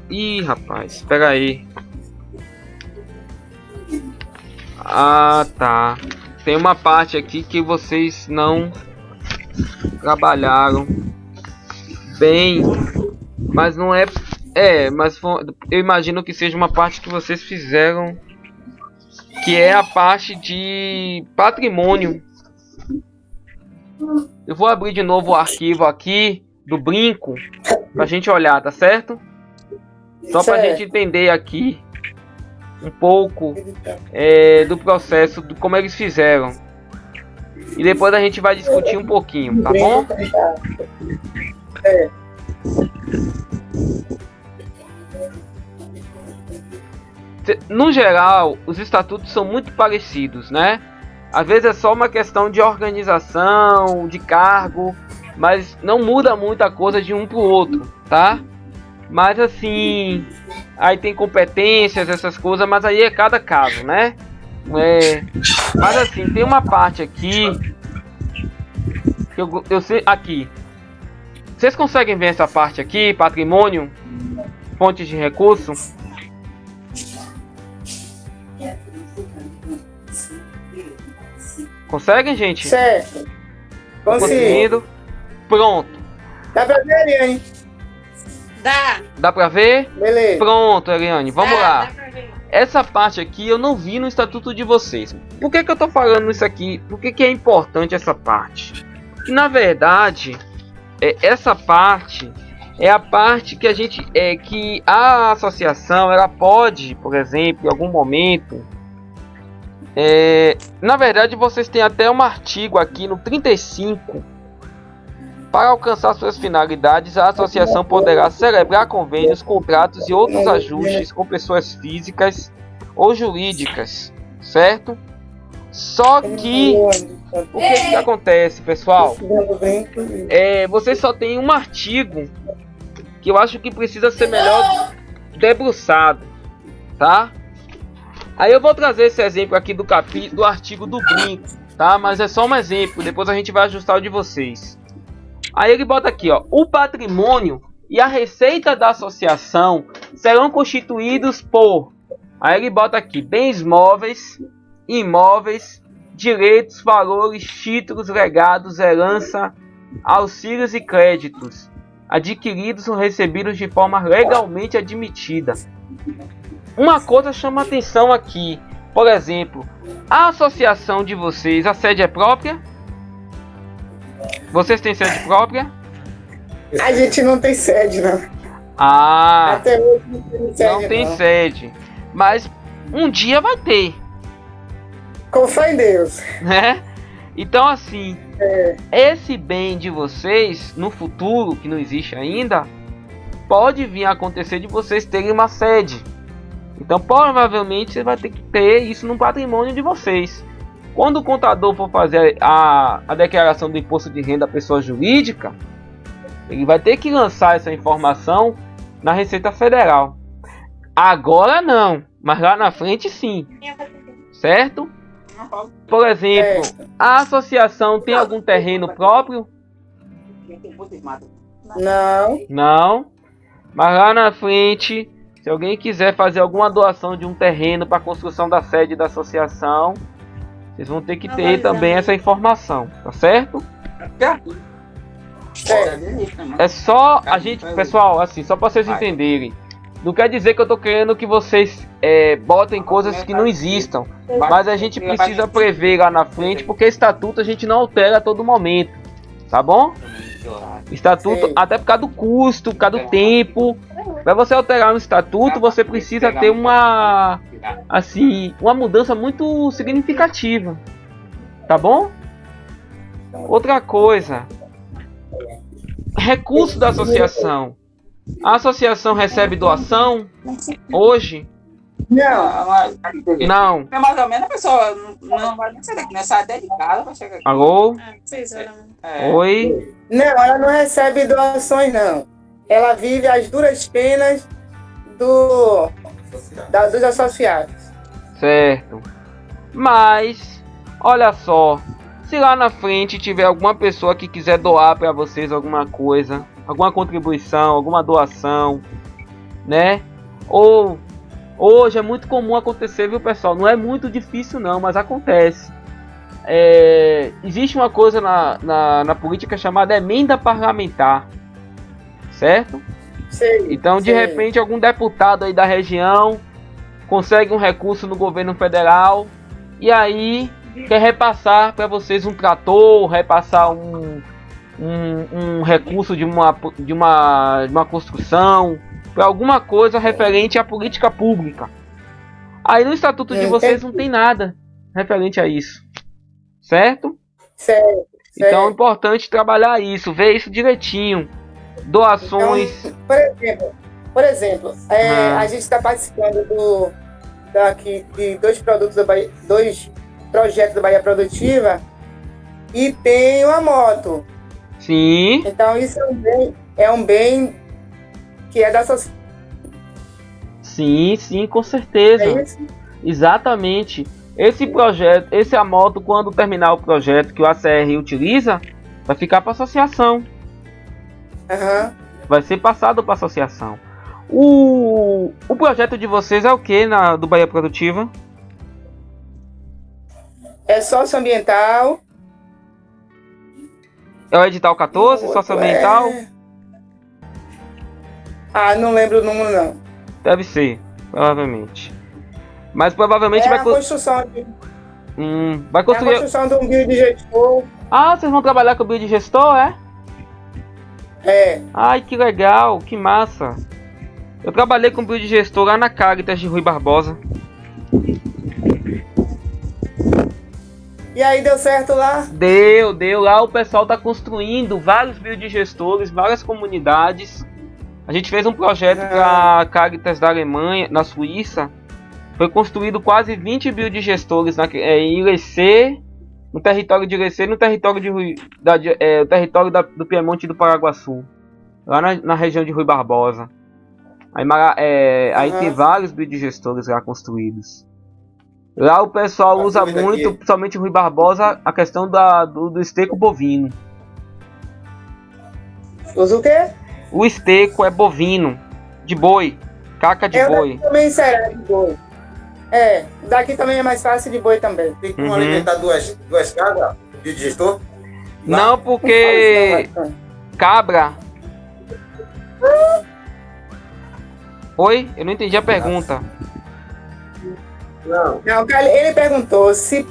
Ih, rapaz, espera aí. Tá. Tem uma parte aqui que vocês não trabalharam bem, mas não é. Mas eu imagino que seja uma parte que vocês fizeram, que é a parte de patrimônio. Eu vou abrir de novo o arquivo aqui do brinco pra gente olhar, tá certo? Só pra gente entender aqui um pouco do processo, de como eles fizeram. E depois a gente vai discutir um pouquinho, tá bom? No geral, os estatutos são muito parecidos, né? Às vezes é só uma questão de organização, de cargo, mas não muda muita coisa de um pro outro, tá? Mas assim, aí tem competências, essas coisas, mas aí é cada caso, né? Mas assim, tem uma parte aqui que eu sei aqui. Vocês conseguem ver essa parte aqui? Patrimônio, fontes de recurso. Conseguem, gente? Certo. Consigo. Conseguindo. Pronto. Dá pra ver, Eliane? Dá pra ver? Beleza. Pronto, Eliane. Vamos lá. Essa parte aqui eu não vi no estatuto de vocês. Por que eu tô falando isso aqui? Por que é importante essa parte? Que na verdade, essa parte é a parte que a gente que a associação ela pode, por exemplo, em algum momento, na verdade vocês têm até um artigo aqui no 35. Para alcançar suas finalidades, a associação poderá celebrar convênios, contratos e outros ajustes com pessoas físicas ou jurídicas, certo? Só que o que acontece, pessoal? Vocês só tem um artigo que eu acho que precisa ser melhor debruçado, tá? Aí eu vou trazer esse exemplo aqui do artigo do brinco, tá? Mas é só um exemplo, depois a gente vai ajustar o de vocês. Aí ele bota aqui, ó, o patrimônio e a receita da associação serão constituídos por, aí ele bota aqui, bens móveis, imóveis, direitos, valores, títulos, legados, herança, auxílios e créditos, adquiridos ou recebidos de forma legalmente admitida. Uma coisa chama atenção aqui, por exemplo, a associação de vocês, a sede é própria? Vocês têm sede própria? A gente não tem sede, não. Ah, Até hoje não tem sede. não tem sede, mas um dia vai ter, Com fé em Deus. né? Então assim, esse bem de vocês no futuro, que não existe ainda, pode vir a acontecer de vocês terem uma sede. Então provavelmente você vai ter que ter isso no patrimônio de vocês. Quando o contador for fazer a declaração do imposto de renda à pessoa jurídica, ele vai ter que lançar essa informação na Receita Federal. Agora não, mas lá na frente sim, certo? Por exemplo, a associação tem algum terreno próprio? Não. Não, mas lá na frente, se alguém quiser fazer alguma doação de um terreno para a construção da sede da associação, vocês vão ter que ter também essa informação, tá certo? É só a gente, pessoal, assim, só para vocês entenderem. Não quer dizer que eu tô querendo que vocês botem coisas que não existam, mas a gente precisa prever lá na frente, porque estatuto a gente não altera a todo momento, tá bom? Estatuto, até por causa do custo, por causa do tempo. Para você alterar um estatuto, você precisa ter uma mudança muito significativa, tá bom? Outra coisa, recurso da associação. A associação recebe doação hoje? Não. Não. É mais ou menos a pessoa não vai nem sair daqui, né? Sai dedicada para chegar aqui. Alô? É. Oi? Não, ela não recebe doações, não. Ela vive as duras penas dos associados. Certo. Mas, olha só, se lá na frente tiver alguma pessoa que quiser doar para vocês alguma coisa, alguma contribuição, alguma doação, né? Ou hoje é muito comum acontecer, viu, pessoal? Não é muito difícil não, mas acontece. Existe uma coisa na política chamada emenda parlamentar, certo? Sim, Então, de repente, algum deputado aí da região consegue um recurso no governo federal e aí quer repassar para vocês um trator, repassar um recurso de uma construção, para alguma coisa referente à política pública. Aí no estatuto de vocês não tem nada referente a isso, certo? Certo. Então é importante trabalhar isso, ver isso direitinho. Doações. Então, por exemplo, a gente está participando de dois projetos da Bahia Produtiva e tem uma moto. Sim. Então isso é um bem que é da sociedade. Sim, com certeza. É isso? Exatamente. Esse projeto, a moto, quando terminar o projeto que o ACR utiliza, vai ficar para a associação. Uhum. Vai ser passado para a associação. O projeto de vocês é o que do Bahia Produtiva? É socioambiental. É o edital 14, socioambiental? Não lembro o número, não. Deve ser, provavelmente. Mas provavelmente vai construção vai construir. É a construção de um biodigestor. Ah, vocês vão trabalhar com o biodigestor, é? É. Ai, que legal, que massa. Eu trabalhei com biodigestor lá na Caritas de Rui Barbosa. E aí, deu certo lá? Deu. Lá o pessoal tá construindo vários biodigestores, várias comunidades. A gente fez um projeto para Caritas da Alemanha, na Suíça. Foi construído quase 20 biodigestores em Irecê, no território de Irecê, no território do Piemonte e do Paraguaçu, lá na região de Rui Barbosa. Aí tem vários biodigestores lá construídos. Lá o pessoal usa muito, principalmente Rui Barbosa, a questão do esterco bovino. Usa o quê? O esterco é bovino, de boi, caca de boi. Também será de boi. Daqui também é mais fácil de boi também. Tem como alimentar duas casas, biodigestor? Não, porque cabra. Oi? Eu não entendi a pergunta. Não. Não, ele perguntou se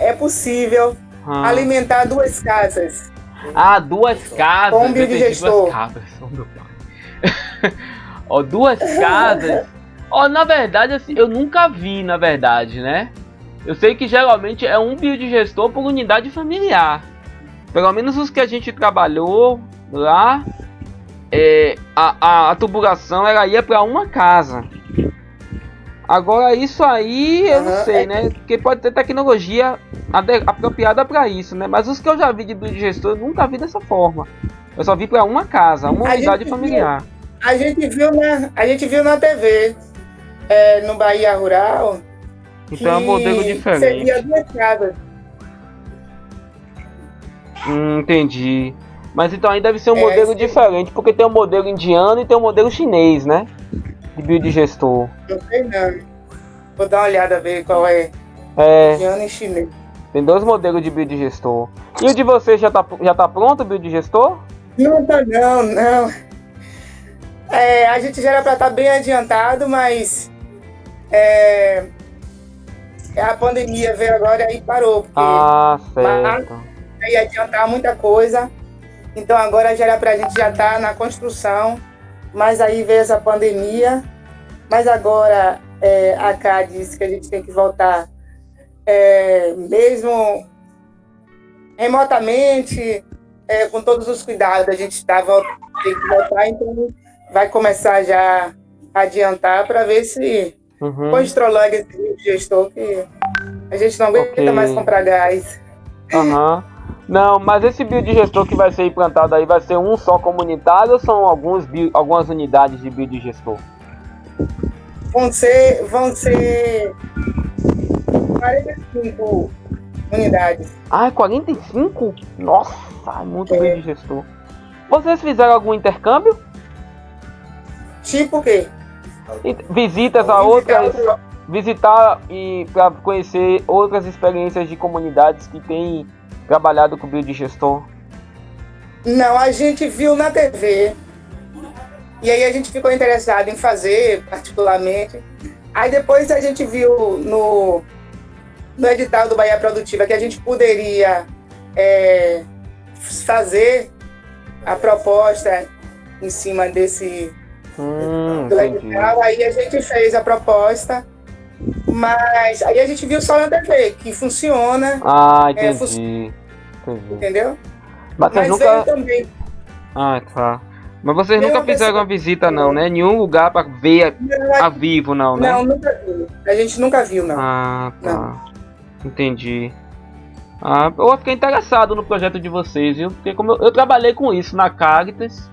é possível alimentar 2 casas. 2 casas. Com biodigestor. 2 cabras. Meu pai. 2 casas. Na verdade, assim, eu nunca vi, na verdade, né? Eu sei que geralmente é um biodigestor por unidade familiar. Pelo menos os que a gente trabalhou lá, a tubulação ela ia para uma casa. Agora isso aí eu não sei, né? Porque pode ter tecnologia apropriada para isso, né? Mas os que eu já vi de biodigestor eu nunca vi dessa forma. Eu só vi para uma casa, uma unidade familiar. A gente viu na TV, no Bahia Rural. Então é um modelo diferente. Seria 2 casas. Entendi. Mas então aí deve ser um modelo diferente, porque tem um modelo indiano e tem um modelo chinês, né? De biodigestor. Não sei não. Vou dar uma olhada, ver qual é. Indiano e chinês. Tem 2 modelos de biodigestor. E o de vocês já tá pronto o biodigestor? Não tá não. A gente já era para estar bem adiantado, mas a pandemia veio agora e aí parou. Porque certo. ia adiantar muita coisa. Então agora já era para a gente já estar na construção, mas aí veio essa pandemia. Mas agora a CA disse que a gente tem que voltar mesmo remotamente, com todos os cuidados, a gente tem que voltar, então vai começar já a adiantar para ver se constrói logo esse gestor, que a gente não aguenta mais comprar gás. Não, mas esse biodigestor que vai ser implantado aí vai ser um só comunitário ou são algumas unidades de biodigestor? Vão ser 45 unidades. 45? Nossa, é muito biodigestor. Vocês fizeram algum intercâmbio? Tipo o quê? Visitas a outras... Visitar e para conhecer outras experiências de comunidades que têm trabalhado com biodigestor? Não, a gente viu na TV. E aí a gente ficou interessado em fazer, particularmente. Aí depois a gente viu no edital do Bahia Produtiva que a gente poderia fazer a proposta em cima desse do edital. Aí a gente fez a proposta, mas aí a gente viu só na TV, que funciona. Entendi. Entendeu? Mas vocês nunca... também. Tá. Mas vocês nunca fizeram uma visita, não, né? Nenhum lugar para ver a vivo, não, né? Não, nunca vi. A gente nunca viu, não. Tá. Não. Entendi. Eu fiquei interessado no projeto de vocês, viu? Porque como eu trabalhei com isso na Caritas,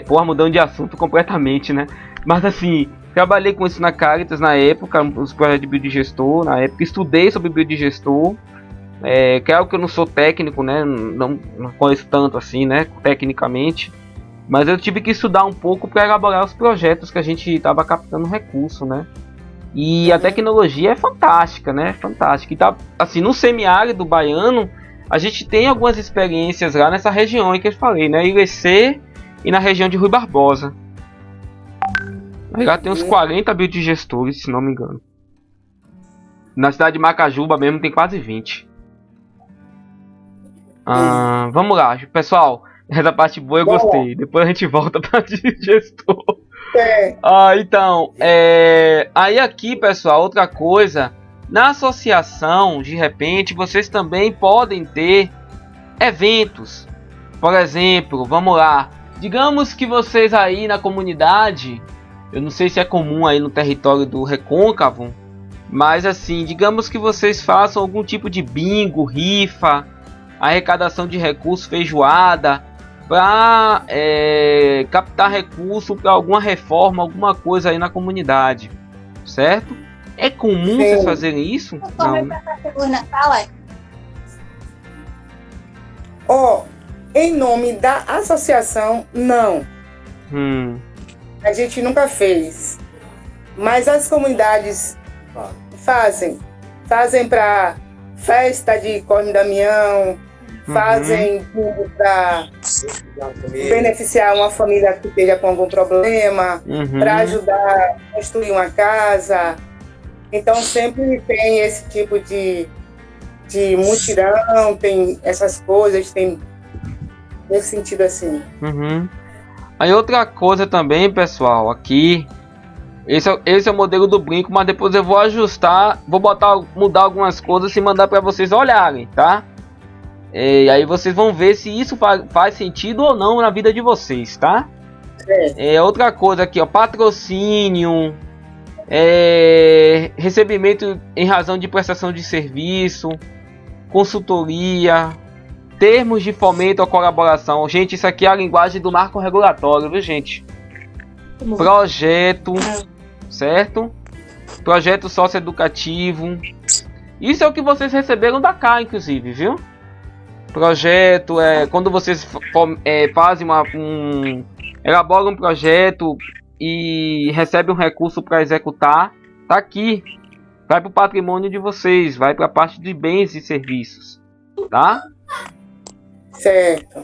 mudando de assunto completamente, né? Mas assim, trabalhei com isso na Caritas na época, os projetos de biodigestor, na época estudei sobre biodigestor. Claro que eu não sou técnico, né? Não conheço tanto assim, né? Tecnicamente. Mas eu tive que estudar um pouco para elaborar os projetos que a gente estava captando recurso, né? E a tecnologia é fantástica, né? Fantástica. E tá, assim, no semiárido baiano, a gente tem algumas experiências lá nessa região aí que eu falei, né? Irecê e na região de Rui Barbosa. Aí lá tem uns 40 biodigestores, se não me engano. Na cidade de Macajuba mesmo tem quase 20. Vamos lá, pessoal. Essa parte boa eu gostei. Depois a gente volta para digestor. Então, aí aqui, pessoal, outra coisa. Na associação, de repente, vocês também podem ter eventos. Por exemplo, vamos lá. Digamos que vocês aí na comunidade, eu não sei se é comum aí no território do Recôncavo, mas assim, digamos que vocês façam algum tipo de bingo, rifa, arrecadação de recursos, feijoada, para captar recurso para alguma reforma, alguma coisa aí na comunidade, certo? É comum vocês fazerem isso? Não, né? Em nome da associação, não. A gente nunca fez. Mas as comunidades fazem para festa de Cosme Damião, fazem para beneficiar uma família que esteja com algum problema, para ajudar a construir uma casa. Então sempre tem esse tipo de mutirão, tem essas coisas, tem nesse sentido assim. Aí outra coisa também, pessoal, aqui, esse é o modelo do brinco, mas depois eu vou ajustar, mudar algumas coisas e mandar para vocês olharem, tá? E aí vocês vão ver se isso faz sentido ou não na vida de vocês, tá? Outra coisa aqui, ó, patrocínio, recebimento em razão de prestação de serviço, consultoria, termos de fomento ou colaboração. Gente, isso aqui é a linguagem do marco regulatório, viu, gente? Projeto, certo? Projeto socioeducativo. Isso é o que vocês receberam da CA, inclusive, viu? Projeto é quando vocês fazem elaboram um projeto e recebem um recurso para executar, tá aqui. Vai para o patrimônio de vocês, vai para a parte de bens e serviços, tá? Certo.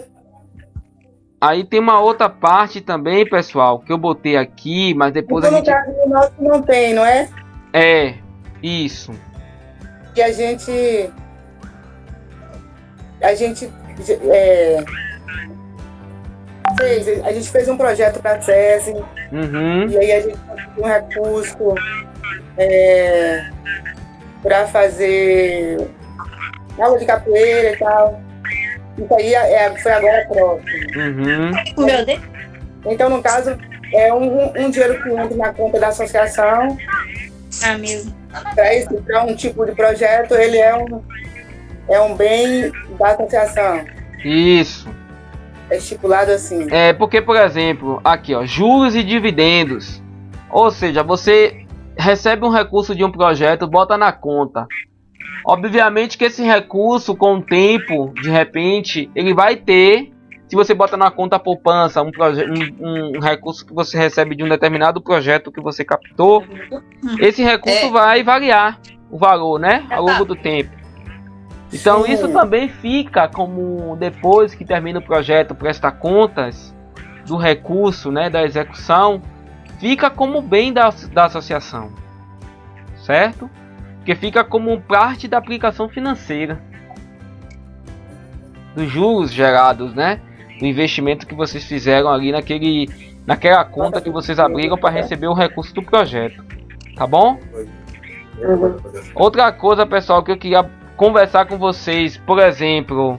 Aí tem uma outra parte também, pessoal, que eu botei aqui, mas depois então, a gente... no caso nosso não tem, não é? Isso. Que a gente fez um projeto para a SESI, e aí a gente conseguiu um recurso para fazer aula de capoeira e tal. Isso aí foi agora próximo. Meu Deus. Então, no caso, é um dinheiro que entra na conta da associação. Mesmo. Para um tipo de projeto, ele é um bem da associação. Isso. É estipulado assim. Porque, por exemplo, aqui, ó, juros e dividendos. Ou seja, você recebe um recurso de um projeto, bota na conta. Obviamente que esse recurso, com o tempo, de repente, ele vai ter, se você bota na conta poupança, um recurso que você recebe de um determinado projeto que você captou, esse recurso vai variar o valor, né, ao longo do tempo. Então isso também fica como, depois que termina o projeto, presta contas do recurso, né, da execução, fica como bem da associação, certo? Porque fica como parte da aplicação financeira dos juros gerados, né, do investimento que vocês fizeram ali naquela conta que vocês abriram para receber o recurso do projeto, tá bom? Outra coisa, pessoal, que eu queria conversar com vocês, por exemplo,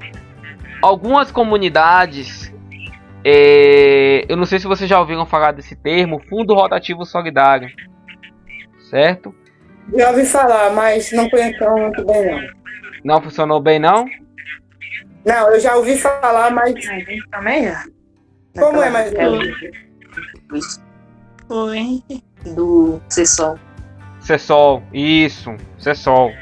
algumas comunidades, eu não sei se vocês já ouviram falar desse termo, Fundo Rotativo Solidário, certo? Já ouvi falar, mas não conheço muito bem, não. Não funcionou bem, não? Não, eu já ouvi falar, mas... Também Como é mais Foi do CESOL. CESOL, isso, CESOL.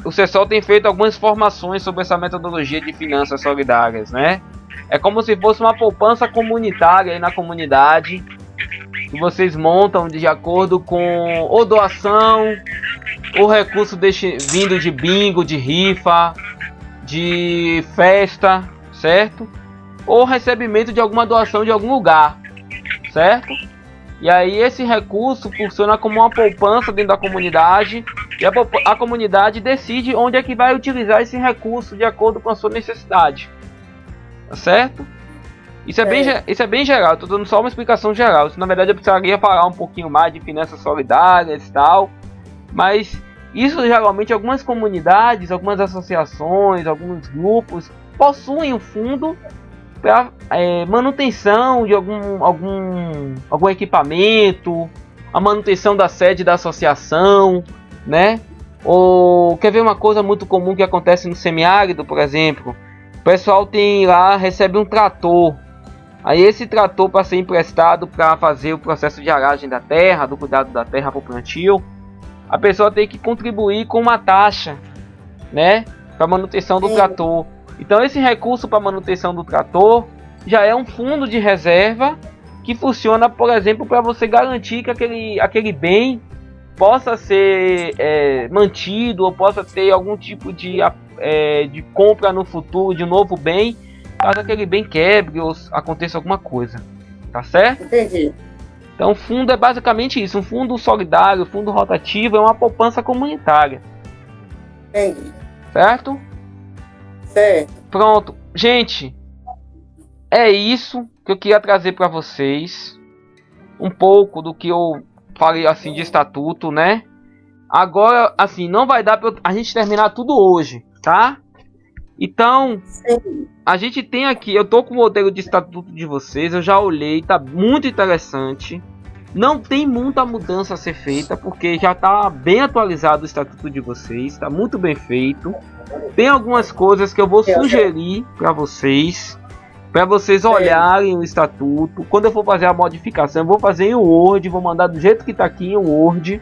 O CESOL tem feito algumas formações sobre essa metodologia de finanças solidárias, né? É como se fosse uma poupança comunitária aí na comunidade, que vocês montam de acordo com ou doação, ou recurso vindo de bingo, de rifa, de festa, certo? Ou recebimento de alguma doação de algum lugar, certo? E aí esse recurso funciona como uma poupança dentro da comunidade, e a comunidade decide onde é que vai utilizar esse recurso de acordo com a sua necessidade, tá certo? Isso é bem geral, estou dando só uma explicação geral. Isso, na verdade, eu precisaria falar um pouquinho mais de finanças solidárias e tal, mas isso geralmente algumas comunidades, algumas associações, alguns grupos possuem um fundo para manutenção de algum equipamento, a manutenção da sede da associação, né? Ou quer ver uma coisa muito comum que acontece no semiárido, por exemplo? O pessoal recebe um trator. Aí esse trator, para ser emprestado para fazer o processo de aragem da terra, do cuidado da terra para o plantio, a pessoa tem que contribuir com uma taxa, né, para manutenção do trator. Então esse recurso para manutenção do trator já é um fundo de reserva que funciona, por exemplo, para você garantir que aquele bem possa ser mantido ou possa ter algum tipo de compra no futuro de um novo bem, caso aquele bem quebre ou aconteça alguma coisa, tá certo? Entendi. Então, o fundo é basicamente isso, um fundo solidário, fundo rotativo, é uma poupança comunitária. Entendi. Certo? Certo. Pronto. Gente, é isso que eu queria trazer para vocês. Um pouco do que eu falei assim de estatuto, né? Agora, assim, não vai dar para a gente terminar tudo hoje, tá? Então, a gente tem aqui, eu tô com o modelo de estatuto de vocês, eu já olhei, tá muito interessante. Não tem muita mudança a ser feita, porque já tá bem atualizado o estatuto de vocês, tá muito bem feito. Tem algumas coisas que eu vou sugerir para vocês olharem o estatuto. Quando eu for fazer a modificação, eu vou fazer em Word, vou mandar do jeito que tá aqui em Word.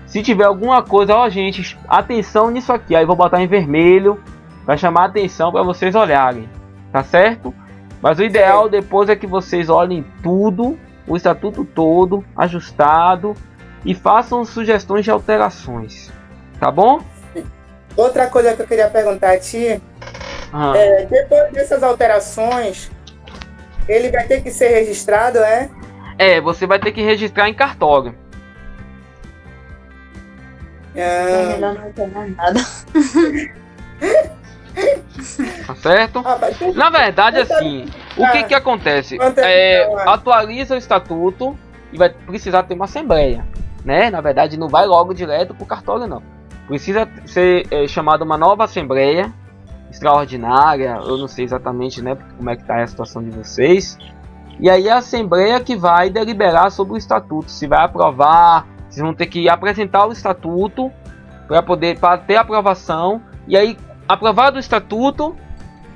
Se tiver alguma coisa, ó gente, atenção nisso aqui, aí vou botar em vermelho, vai chamar a atenção para vocês olharem, tá certo? Mas o ideal depois é que vocês olhem tudo, o estatuto todo, ajustado, e façam sugestões de alterações, tá bom? Outra coisa que eu queria perguntar a ti, depois dessas alterações, ele vai ter que ser registrado, você vai ter que registrar em cartório. É melhor não entender nada. Tá certo? Na verdade, assim, o que acontece? Atualiza o estatuto e vai precisar ter uma assembleia, né? Na verdade, não vai logo direto pro cartório, não. Precisa ser chamada uma nova assembleia extraordinária, eu não sei exatamente, né, como é que tá a situação de vocês. E aí a assembleia que vai deliberar sobre o estatuto, se vai aprovar, vocês vão ter que apresentar o estatuto para ter aprovação, e aí aprovado o estatuto,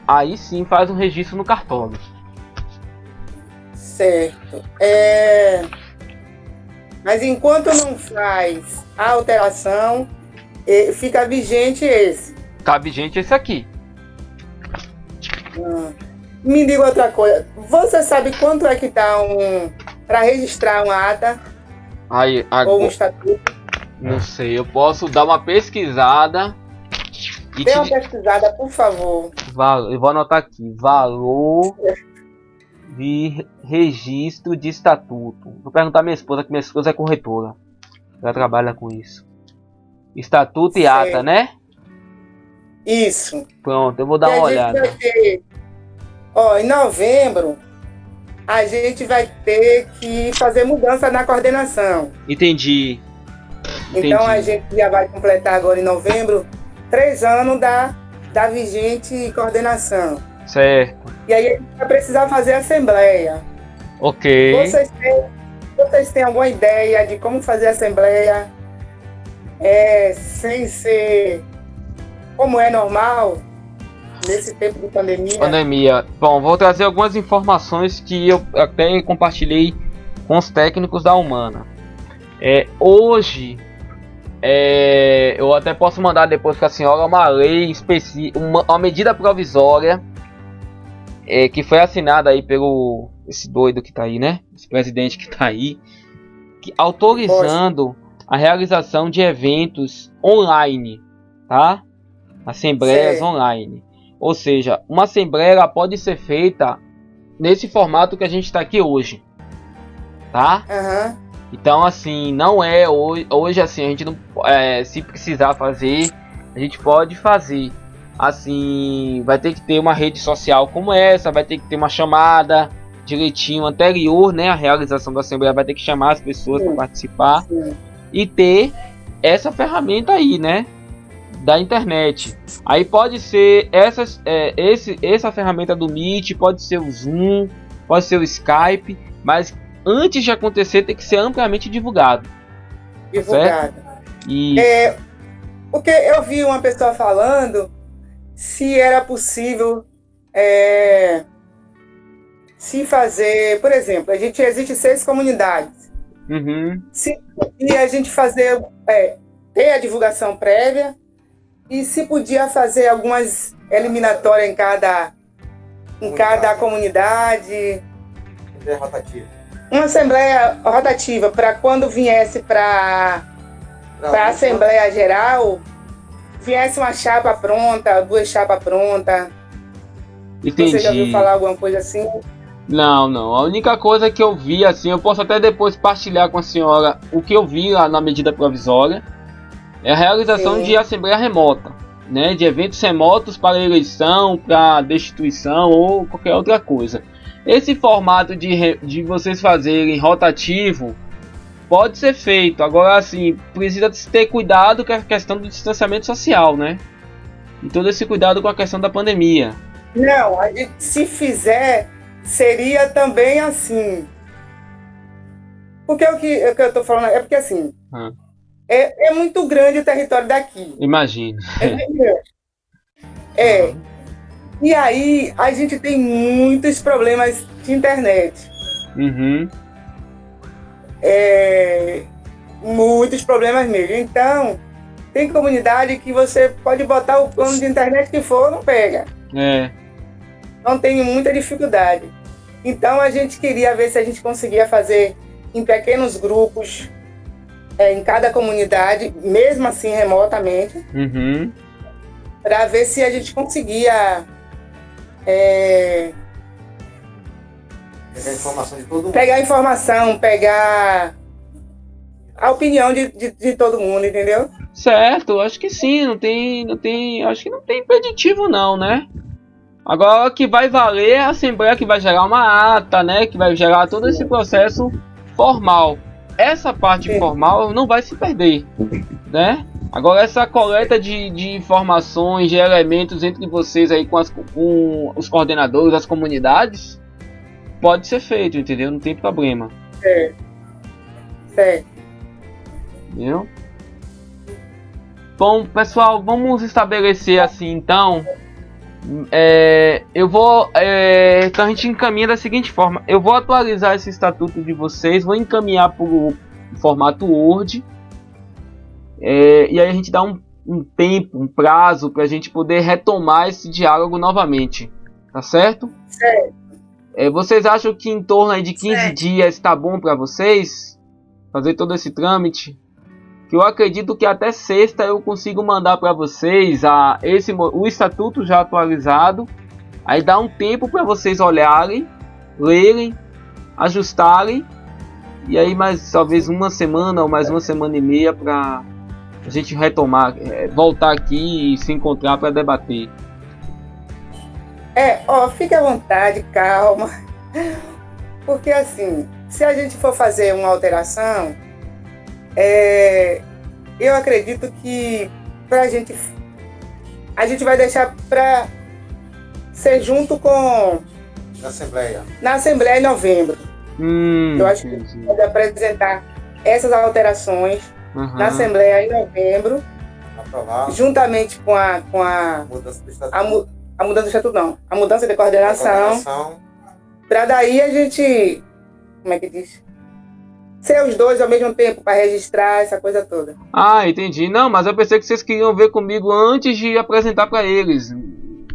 aí sim faz um registro no cartório. Certo. Mas enquanto não faz a alteração, fica vigente esse. Tá vigente esse aqui. Me diga outra coisa. Você sabe quanto é que tá para registrar uma ata ou um estatuto? Não sei, eu posso dar uma pesquisada. Dê uma pesquisada, por favor. Eu vou anotar aqui. Valor de registro de estatuto. Vou perguntar à minha esposa, que minha esposa é corretora. Ela trabalha com isso. Estatuto e ata, né? Isso. Pronto, eu vou dar uma olhada. Em novembro, a gente vai ter que fazer mudança na coordenação. Entendi. Então a gente já vai completar agora em novembro 3 anos da vigente coordenação. Certo. E aí a gente vai precisar fazer assembleia. Ok. Vocês têm alguma ideia de como fazer assembleia sem ser como é normal nesse tempo de pandemia? Bom, vou trazer algumas informações que eu até compartilhei com os técnicos da Humana. Hoje, eu até posso mandar depois para a senhora uma lei específica, uma medida provisória que foi assinada aí pelo esse doido que tá aí, né? Esse presidente que tá aí, autorizando a realização de eventos online, tá? Assembleias online. Ou seja, uma assembleia ela pode ser feita nesse formato que a gente está aqui hoje, tá? Então, assim, não é hoje assim, a gente não, se precisar fazer, a gente pode fazer. Assim, vai ter que ter uma rede social como essa, vai ter que ter uma chamada direitinho anterior, né? A realização da assembleia vai ter que chamar as pessoas para participar e ter essa ferramenta aí, né? Da internet. Aí pode ser essa ferramenta do Meet, pode ser o Zoom, pode ser o Skype, mas antes de acontecer tem que ser amplamente divulgado. Divulgado. Porque eu vi uma pessoa falando se era possível se fazer, por exemplo, existe 6 comunidades. Se a gente fazer ter a divulgação prévia e se podia fazer algumas eliminatórias em cada comunidade. Assembleia rotativa. Uma assembleia rotativa para quando viesse para a Assembleia Geral, viesse uma chapa pronta, 2 chapas prontas. Entendi. Você já ouviu falar alguma coisa assim? Não, não. A única coisa que eu vi, assim, eu posso até depois partilhar com a senhora o que eu vi lá na medida provisória, é a realização de assembleia remota, né? De eventos remotos para eleição, para destituição ou qualquer outra coisa. Esse formato de vocês fazerem rotativo pode ser feito. Agora, assim, precisa ter cuidado com a questão do distanciamento social, né? E todo esse cuidado com a questão da pandemia. Não, a gente, se fizer, seria também assim. Porque o que eu tô falando é porque assim, é muito grande o território daqui. Imagino. É bem grande. E aí a gente tem muitos problemas de internet. Uhum. Muitos problemas mesmo. Então, tem comunidade que você pode botar o plano de internet que for, não pega. Não tem muita dificuldade. Então a gente queria ver se a gente conseguia fazer em pequenos grupos, em cada comunidade, mesmo assim remotamente, para ver se a gente conseguia Pegar a informação de todo mundo. pegar informação, pegar a opinião de todo mundo, entendeu? Certo, acho que sim, acho que não tem impeditivo não, né? Agora o que vai valer é a Assembleia que vai gerar uma ata, né? Que vai gerar todo esse processo formal. Essa parte formal não vai se perder, né? Agora essa coleta de informações, de elementos entre vocês aí com os coordenadores, as comunidades, pode ser feito, entendeu? Não tem problema. Certo. Entendeu? Bom, pessoal, vamos estabelecer assim então. Então a gente encaminha da seguinte forma: eu vou atualizar esse estatuto de vocês, vou encaminhar para o formato Word, e aí a gente dá um tempo, um prazo para a gente poder retomar esse diálogo novamente, tá certo? Certo. Vocês acham que em torno aí de 15 dias está bom para vocês fazer todo esse trâmite? Que eu acredito que até sexta eu consigo mandar para vocês o estatuto já atualizado. Aí dá um tempo para vocês olharem, lerem, ajustarem. E aí mais talvez uma semana ou mais uma semana e meia para a gente retomar, voltar aqui e se encontrar para debater. Fique à vontade, calma. Porque assim, se a gente for fazer uma alteração, eu acredito que a gente vai deixar para ser junto com na Assembleia em novembro. Eu acho que a gente pode apresentar essas alterações na Assembleia em novembro, juntamente com a mudança do estatuto, não, a mudança de coordenação, para daí a gente, como é que diz? Ser os dois ao mesmo tempo para registrar essa coisa toda. Ah, entendi. Não, mas eu pensei que vocês queriam ver comigo antes de apresentar para eles.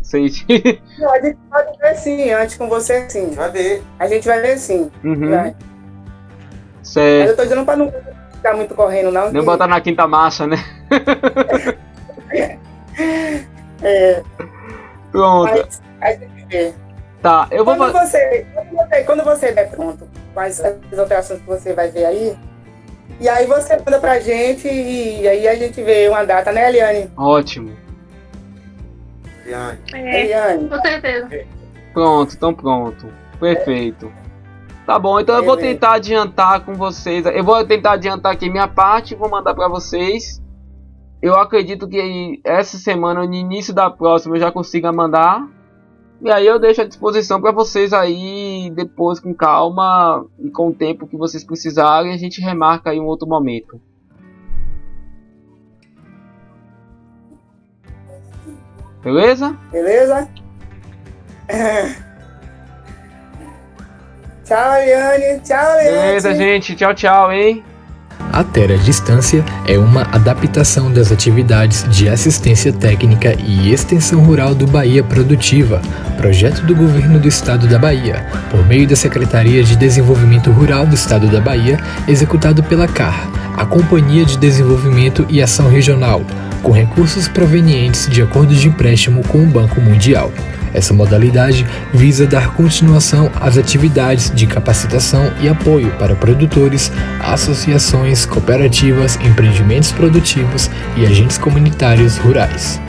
Vocês... Não, a gente pode ver sim, antes com você sim. Vai ver. A gente vai ver sim. Vai. Certo. Mas eu tô dizendo para não ficar muito correndo, não. Não botar na quinta marcha, né? Pronto. Mas a gente vê. Tá, eu vou quando você estiver pronto com as alterações que você vai ver aí, e aí você manda pra gente e aí a gente vê uma data, né, Eliane? Ótimo. Eliane. Com certeza. Pronto, então pronto. Perfeito. Tá bom, então eu vou tentar adiantar com vocês. Eu vou tentar adiantar aqui minha parte e vou mandar pra vocês. Eu acredito que essa semana, no início da próxima, eu já consiga mandar. E aí eu deixo à disposição para vocês aí, depois com calma e com o tempo que vocês precisarem, a gente remarca aí um outro momento. Beleza? Beleza? Tchau, Eliane. Tchau, Eliane. Beleza, gente. Tchau, tchau, hein? A Terra à Distância é uma adaptação das atividades de assistência técnica e extensão rural do Bahia Produtiva, projeto do Governo do Estado da Bahia, por meio da Secretaria de Desenvolvimento Rural do Estado da Bahia, executado pela CAR, a Companhia de Desenvolvimento e Ação Regional, com recursos provenientes de acordos de empréstimo com o Banco Mundial. Essa modalidade visa dar continuação às atividades de capacitação e apoio para produtores, associações, cooperativas, empreendimentos produtivos e agentes comunitários rurais.